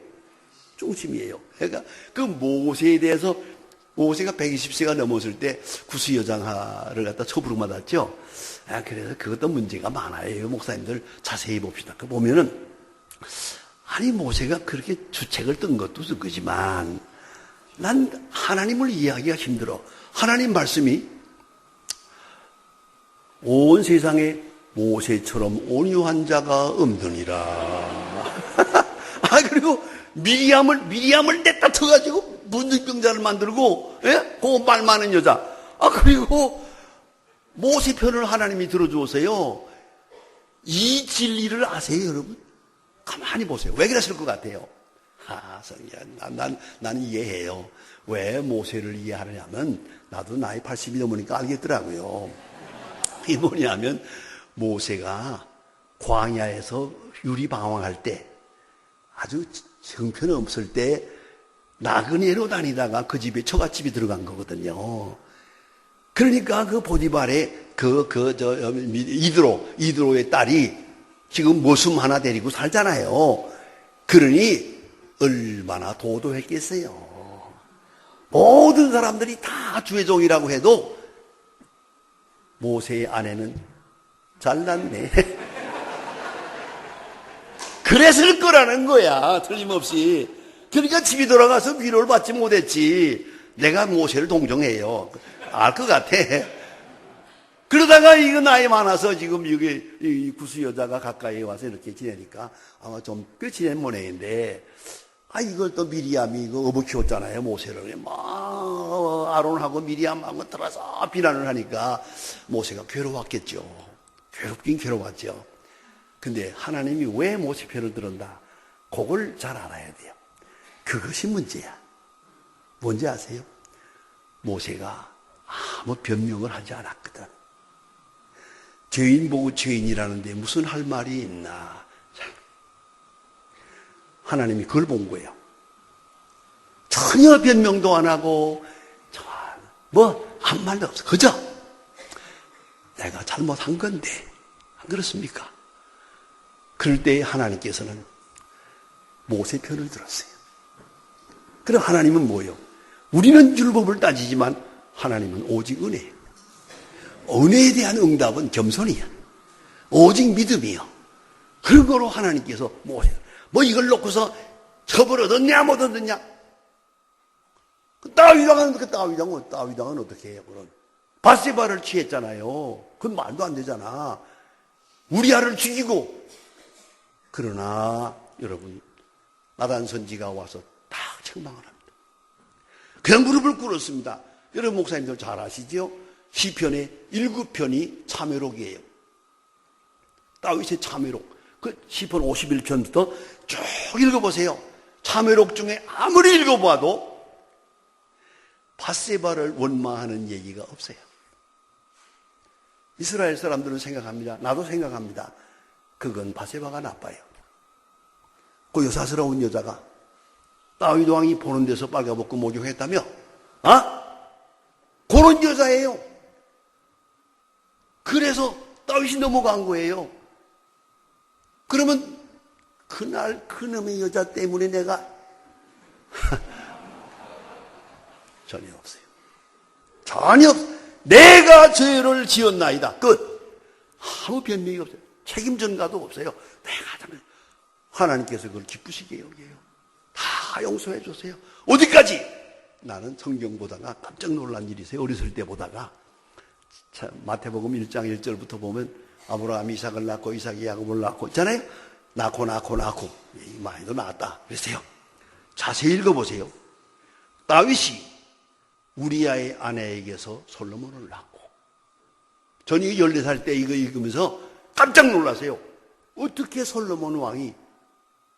중심이에요. 그러니까 그 모세에 대해서 모세가 120세가 넘었을 때 구수여장하를 갖다 처부름 받았죠. 그래서 그것도 문제가 많아요. 목사님들 자세히 봅시다. 그 보면은 아니 모세가 그렇게 주책을 뜬 것도 있을 거지만 난 하나님을 이해하기가 힘들어. 하나님 말씀이 온 세상에 모세처럼 온유한 자가 없느니라. 그리고 미리암을 냈다 터가지고 문둥병자를 만들고, 예? 그 말 많은 여자. 그리고 모세 편을 하나님이 들어주세요. 이 진리를 아세요, 여러분? 가만히 보세요. 왜 그랬을 것 같아요? 성경, 난 이해해요. 왜 모세를 이해하느냐면, 나도 나이 80이 넘으니까 알겠더라고요. 이게 뭐냐면, 모세가 광야에서 유리방황할 때, 아주 형편없을 때, 나그네로 다니다가 그 집에 처갓집이 들어간 거거든요. 그러니까 그 보디발의 이드로의 딸이 지금 머슴 하나 데리고 살잖아요. 그러니 얼마나 도도했겠어요. 모든 사람들이 다 주의 종이라고 해도 모세의 아내는 잘났네. 그랬을 거라는 거야. 틀림없이. 그러니까 집에 돌아가서 위로를 받지 못했지. 내가 모세를 동정해요. 알 것 같아. 그러다가 이거 나이 많아서 지금 여기 구수 여자가 가까이 와서 이렇게 지내니까 아마 좀 꽤 지낸 모양인데, 이걸 또 미리암이 이거 어버 키웠잖아요, 모세를. 막 아론하고 미리암하고 들어서 비난을 하니까 모세가 괴로웠겠죠. 괴롭긴 괴로웠죠. 근데 하나님이 왜 모세 편을 들었나? 그걸 잘 알아야 돼요. 그것이 문제야. 뭔지 아세요? 모세가 아무 변명을 하지 않았거든. 죄인 보고 죄인이라는데 무슨 할 말이 있나. 하나님이 그걸 본 거예요. 전혀 변명도 안 하고 한 말도 없어. 그저 내가 잘못한 건데 안 그렇습니까? 그럴 때 하나님께서는 모세 편을 들었어요. 그럼 하나님은 뭐예요? 우리는 율법을 따지지만 하나님은 오직 은혜예요. 은혜에 대한 응답은 겸손이야. 오직 믿음이요. 그런 거로 하나님께서 모세, 이걸 놓고서 처벌 얻었냐 못 얻었냐? 다윗왕은 어떻게 해요? 그럼 바세바를 취했잖아요. 그건 말도 안 되잖아. 우리아를 죽이고. 그러나 여러분, 나단 선지가 와서 딱 책망을 합니다. 그냥 무릎을 꿇었습니다. 여러분 목사님들 잘 아시죠? 시편의 7편이 참회록이에요. 다윗의 참회록. 그 시편 51편부터 쭉 읽어보세요. 참회록 중에 아무리 읽어봐도 바세바를 원망하는 얘기가 없어요. 이스라엘 사람들은 생각합니다. 나도 생각합니다. 그건 바세바가 나빠요. 그 여사스러운 여자가 다윗 왕이 보는 데서 빨가벗고 목욕했다며? 그런 여자예요. 그래서 다윗이 넘어간 거예요. 그러면 그날 그놈의 여자 때문에 내가 전혀 없어요. 전혀 없어요. 내가 죄를 지었나이다. 끝. 아무 변명이 없어요. 책임 전가도 없어요. 내가 잘못. 하나님께서 그걸 기쁘시게 여겨요. 다 용서해 주세요. 어디까지? 나는 성경 보다가 깜짝 놀란 일이 있어요. 어렸을 때 보다가 마태복음 1장 1절부터 보면 아브라함이 이삭을 낳고 이삭이 야곱을 낳고 있잖아요. 낳고 많이도 낳았다 그랬어요. 자세히 읽어보세요. 다윗이 우리아의 아내에게서 솔로몬을 낳고, 저는 14살 때 이거 읽으면서 깜짝 놀라세요. 어떻게 솔로몬 왕이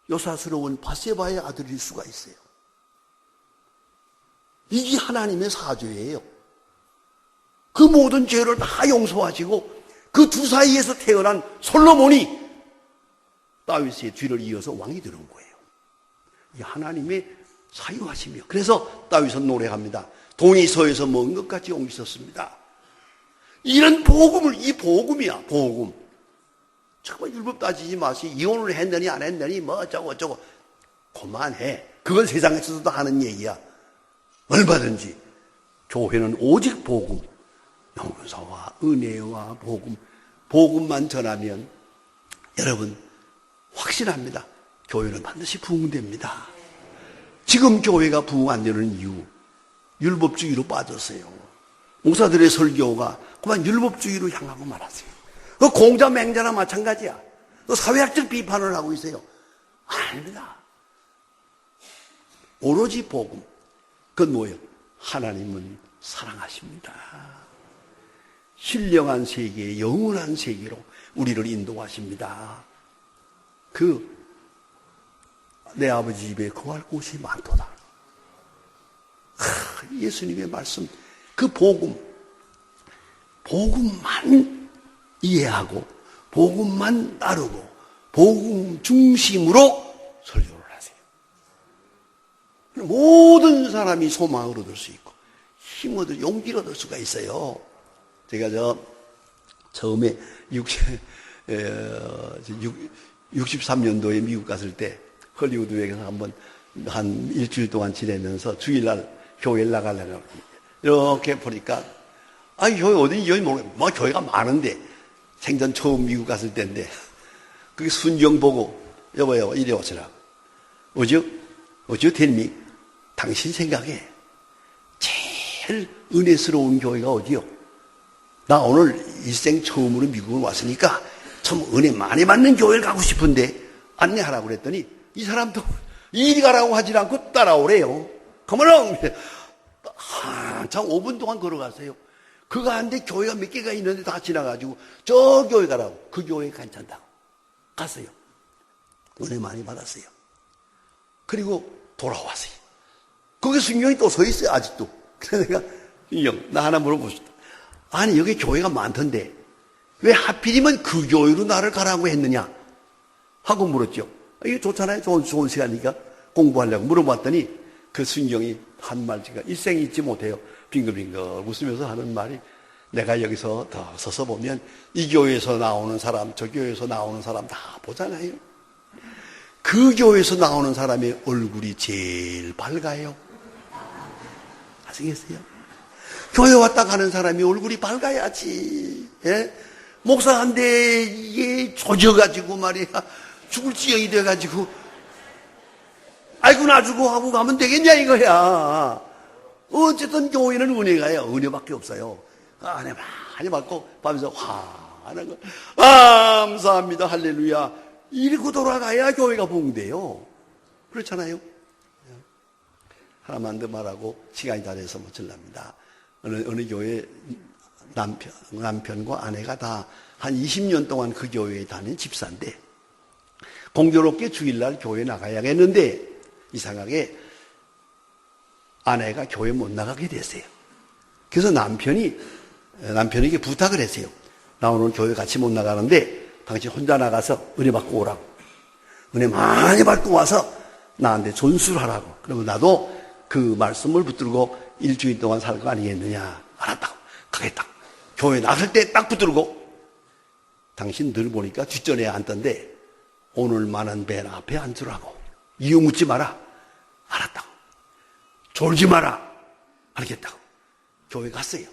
요사스러운 바세바의 아들일 수가 있어요. 이게 하나님의 사죄예요. 그 모든 죄를 다 용서하시고 그 두 사이에서 태어난 솔로몬이 다윗의 뒤를 이어서 왕이 되는 거예요. 이 하나님의 사유하시며, 그래서 다윗은 노래합니다. 돈이 서에서 먹은 것 같이 옥이 있었습니다. 이런 복음을, 이 복음이야, 복음. 정말 율법 따지지 마시. 이혼을 했느니 안 했느니 뭐 어쩌고 어쩌고 그만해. 그건 세상에서도 하는 얘기야. 얼마든지. 교회는 오직 복음, 용서와 은혜와 복음만 전하면 여러분 확신합니다. 교회는 반드시 부흥됩니다. 지금 교회가 부흥 안 되는 이유, 율법주의로 빠졌어요. 목사들의 설교가 그만 율법주의로 향하고 말았어요. 그 공자 맹자나 마찬가지야. 그 사회학적 비판을 하고 있어요. 아닙니다. 오로지 복음. 그건 뭐예요? 하나님은 사랑하십니다. 신령한 세계, 영원한 세계로 우리를 인도하십니다. 내 아버지 집에 거할 곳이 많도다. 예수님의 말씀, 그 복음만 이해하고 복음만 따르고 복음 중심으로 설교를 하세요. 모든 사람이 소망을 얻을 수 있고 힘을 얻을, 용기를 얻을 수가 있어요. 제가 처음에 63년도에 미국 갔을 때 헐리우드에 가서 한 일주일 동안 지내면서 주일날 교회를 나가려고 이렇게 보니까 교회 어딘지 여기 모르겠어. 뭐 교회가 많은데 생전 처음 미국 갔을 때인데 그게 순경 보고 여보요 이리 오시라. 어저 텔미 당신 생각에 제일 은혜스러운 교회가 어디요? 나 오늘 일생 처음으로 미국을 왔으니까 참 은혜 많이 받는 교회를 가고 싶은데 안내하라고 그랬더니 이 사람도 이리 가라고 하지 않고 따라오래요. 그러면 한참 5분 동안 걸어갔어요. 그거 한데 교회가 몇 개가 있는데 다 지나가지고 저 교회 가라고. 그 교회 괜찮다고 갔어요. 은혜 많이 받았어요. 그리고 돌아왔어요. 거기 순경이 또 서 있어요. 아직도. 그래서 내가 순경 나 하나 물어보시다. 아니 여기 교회가 많던데 왜 하필이면 그 교회로 나를 가라고 했느냐 하고 물었죠. 이게 좋잖아요. 좋은 시간이니까 공부하려고 물어봤더니 그 순경이 한 말지가 일생 잊지 못해요. 빙글빙글 웃으면서 하는 말이 내가 여기서 더 서서 보면 이 교회에서 나오는 사람 저 교회에서 나오는 사람 다 보잖아요. 그 교회에서 나오는 사람의 얼굴이 제일 밝아요. 아시겠어요? 교회 왔다 가는 사람이 얼굴이 밝아야지. 예? 목사한테 이게 조져가지고 말이야 죽을 지경이 돼가지고 아이고 놔주고 하고 가면 되겠냐 이거야. 어쨌든 교회는 은혜가요. 은혜밖에 없어요. 은혜 많이 받고 밤에서 화하는 거 감사합니다 할렐루야 이러고 돌아가야 교회가 부흥돼요. 그렇잖아요. 하나만 더 말하고 시간이 다 돼서 못 질랍니다. 어느 교회 남편과 아내가 다 한 20년 동안 그 교회에 다닌 집사인데 공교롭게 주일날 교회 나가야겠는데 이상하게 아내가 교회 못 나가게 됐어요. 그래서 남편에게 부탁을 했어요. 나 오늘 교회 같이 못 나가는데 당신 혼자 나가서 은혜 받고 오라고. 은혜 많이 받고 와서 나한테 전수를 하라고. 그러면 나도 그 말씀을 붙들고 일주일 동안 살 거 아니겠느냐. 알았다고. 가겠다고. 교회 나설 때 딱 붙들고 당신 늘 보니까 뒷전에 앉던데 오늘만은 맨 앞에 앉으라고. 이유 묻지 마라. 알았다고. 졸지 마라. 알겠다고. 교회 갔어요.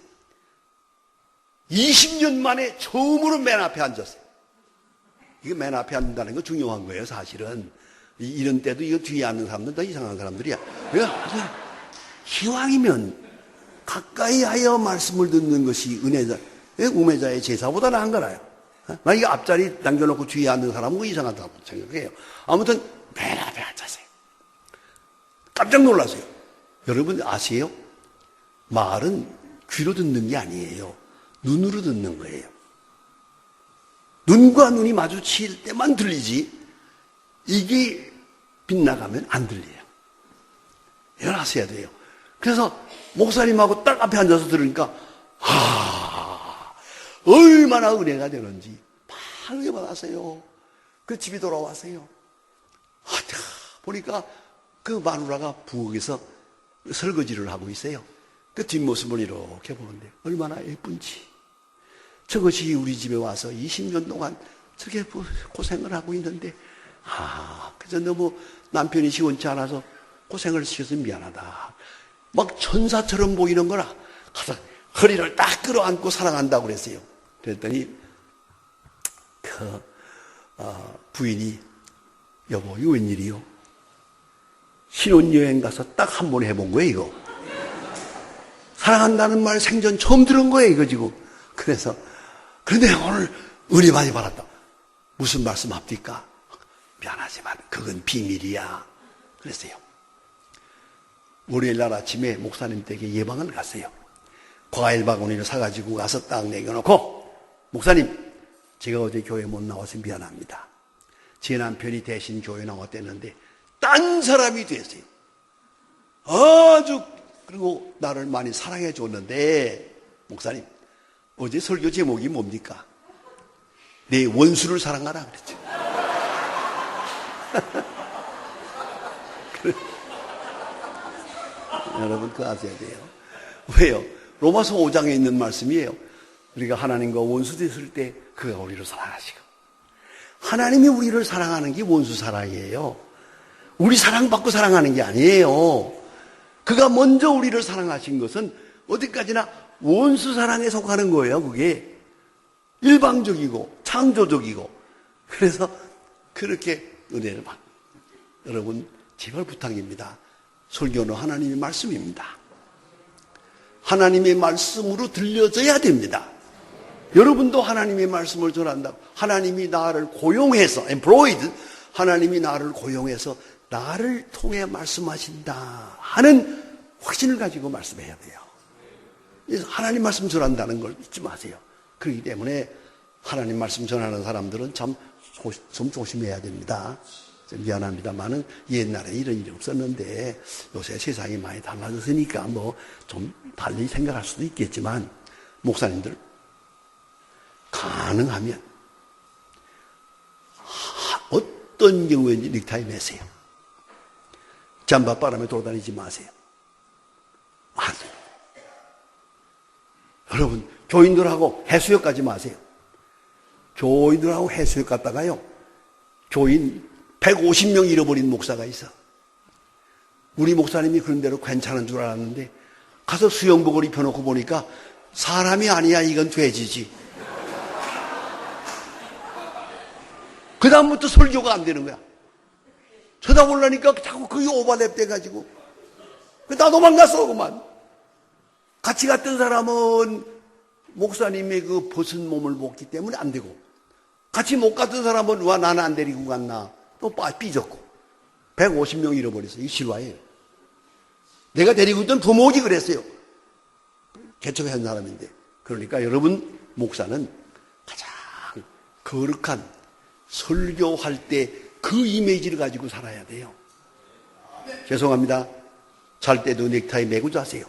20년 만에 처음으로 맨 앞에 앉았어요. 이게 맨 앞에 앉는다는 거 중요한 거예요, 사실은. 이런 때도 이거 뒤에 앉는 사람들 다 이상한 사람들이야. 그러니까 기왕이면 가까이 하여 말씀을 듣는 것이 우매자의 제사보다 나은 거라요. 나 이거 앞자리 남겨놓고 뒤에 앉는 사람은 이상하다고 생각해요. 아무튼 맨 앞에 앉았어요. 깜짝 놀랐어요. 여러분 아세요? 말은 귀로 듣는 게 아니에요. 눈으로 듣는 거예요. 눈과 눈이 마주칠 때만 들리지 이게 빗나가면 안 들려요. 이걸 하셔야 돼요. 그래서 목사님하고 딱 앞에 앉아서 들으니까 얼마나 은혜가 되는지 바르게 받았어요. 그 집에 돌아왔어요. 보니까 그 마누라가 부엌에서 설거지를 하고 있어요. 그 뒷모습을 이렇게 보는데 얼마나 예쁜지. 저것이 우리 집에 와서 20년 동안 저게 고생을 하고 있는데 그저 너무 남편이 시원치 않아서 고생을 시켜서 미안하다. 막 천사처럼 보이는 거라 가서 허리를 딱 끌어안고 사랑한다고 그랬어요. 그랬더니 부인이 여보 이거 웬일이요? 신혼여행 가서 딱 한 번 해본 거예요 이거. 사랑한다는 말 생전 처음 들은 거예요 이거 지금. 그래서 그런데 오늘 은혜 많이 받았다. 무슨 말씀 합니까? 미안하지만 그건 비밀이야 그랬어요. 월요일 날 아침에 목사님 댁에 예방을 갔어요. 과일 바구니를 사가지고 가서 딱 내겨놓고 목사님 제가 어제 교회 못 나와서 미안합니다. 제 남편이 대신 교회 나왔댔는데 딴 사람이 됐어요. 아주 그리고 나를 많이 사랑해 줬는데 목사님 어제 설교 제목이 뭡니까? 내 원수를 사랑하라 그랬죠. 여러분 그거 아셔야 돼요. 왜요? 로마서 5장에 있는 말씀이에요. 우리가 하나님과 원수 됐을 때 그가 우리를 사랑하시고 하나님이 우리를 사랑하는 게 원수 사랑이에요. 우리 사랑받고 사랑하는 게 아니에요. 그가 먼저 우리를 사랑하신 것은 어디까지나 원수 사랑에 속하는 거예요. 그게 일방적이고 창조적이고 그래서 그렇게 은혜를 받는 여러분 제발 부탁입니다. 설교는 하나님의 말씀입니다. 하나님의 말씀으로 들려져야 됩니다. 여러분도 하나님의 말씀을 전한다고 하나님이 나를 고용해서 employed 하나님이 나를 고용해서 나를 통해 말씀하신다 하는 확신을 가지고 말씀해야 돼요. 그래서 하나님 말씀 전한다는 걸 잊지 마세요. 그렇기 때문에 하나님 말씀 전하는 사람들은 좀 조심해야 됩니다. 미안합니다만은 옛날에 이런 일이 없었는데 요새 세상이 많이 달라졌으니까 뭐 좀 달리 생각할 수도 있겠지만 목사님들 가능하면 어떤 경우인지 넥타이 매세요. 잠바바람에 돌아다니지 마세요. 안 돼요. 여러분 교인들하고 해수욕 가지 마세요. 교인들하고 해수욕 갔다가요 교인 150명 잃어버린 목사가 있어. 우리 목사님이 그런 대로 괜찮은 줄 알았는데 가서 수영복을 입혀놓고 보니까 사람이 아니야 이건 돼지지. 그 다음부터 설교가 안 되는 거야. 쳐다보려니까 자꾸 그게 오버랩 돼가지고 나 도망갔어 그만. 같이 갔던 사람은 목사님의 그 벗은 몸을 봤기 때문에 안 되고 같이 못 갔던 사람은 와 나는 안 데리고 갔나 또 삐졌고 150명 잃어버렸어요. 이거 실화예요. 내가 데리고 있던 부목이 그랬어요. 개척한 사람인데. 그러니까 여러분 목사는 가장 거룩한 설교할 때 그 이미지를 가지고 살아야 돼요. 죄송합니다. 잘 때도 넥타이 매고 자세요.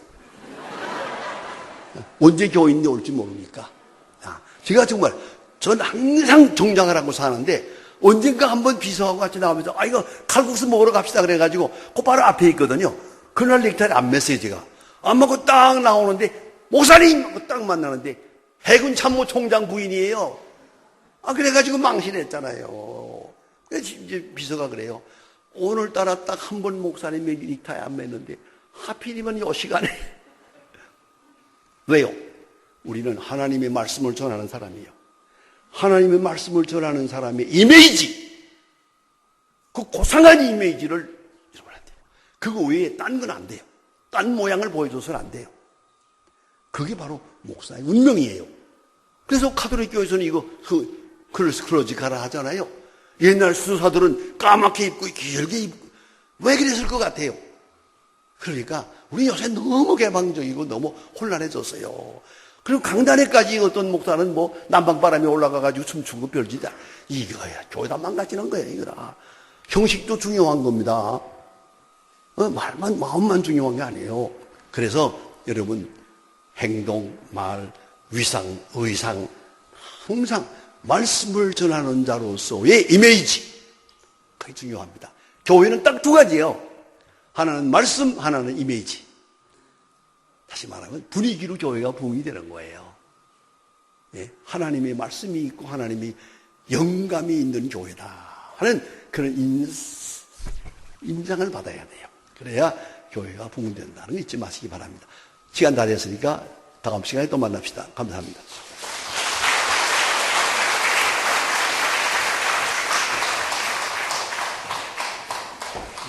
언제 교인이 올지 모르니까. 제가 정말 전 항상 정장을 하고 사는데 언젠가 한번 비서하고 같이 나오면서 이거 칼국수 먹으러 갑시다 그래가지고 그 바로 앞에 있거든요. 그날 넥타이를 안 맸어요 제가. 안 먹고 딱 나오는데 목사님 하고 딱 만나는데 해군 참모 총장 부인이에요. 그래가지고 망신했잖아요. 그래서 이제 비서가 그래요. 오늘따라 딱 한 번 목사님이 넥타이 안 맸는데 하필이면 이 시간에 왜요? 우리는 하나님의 말씀을 전하는 사람이에요. 하나님의 말씀을 전하는 사람의 이미지, 그 고상한 이미지를 잃어버려야 돼요. 그거 외에 딴 건 안 돼요. 딴 모양을 보여줘서는 안 돼요. 그게 바로 목사의 운명이에요. 그래서 가톨릭 교회에서는 이거 클러지카라 하잖아요. 옛날 수도사들은 까맣게 입고 길게 입고 왜 그랬을 것 같아요? 그러니까 우리 요새 너무 개방적이고 너무 혼란해졌어요. 그리고 강단에까지 어떤 목사는 뭐 난방바람에 올라가가지고 춤추고 별짓다. 이거야. 교회가 망가지는 거예요, 이거라. 형식도 중요한 겁니다. 마음만 중요한 게 아니에요. 그래서 여러분, 행동, 말, 위상, 의상, 항상 말씀을 전하는 자로서의 이미지. 그게 중요합니다. 교회는 딱 두 가지예요. 하나는 말씀, 하나는 이미지. 다시 말하면 분위기로 교회가 부흥이 되는 거예요. 예, 하나님의 말씀이 있고 하나님이 영감이 있는 교회다 하는 그런 인상을 받아야 돼요. 그래야 교회가 부흥된다는 거 잊지 마시기 바랍니다. 시간 다 됐으니까 다음 시간에 또 만납시다. 감사합니다.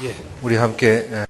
예, 우리 함께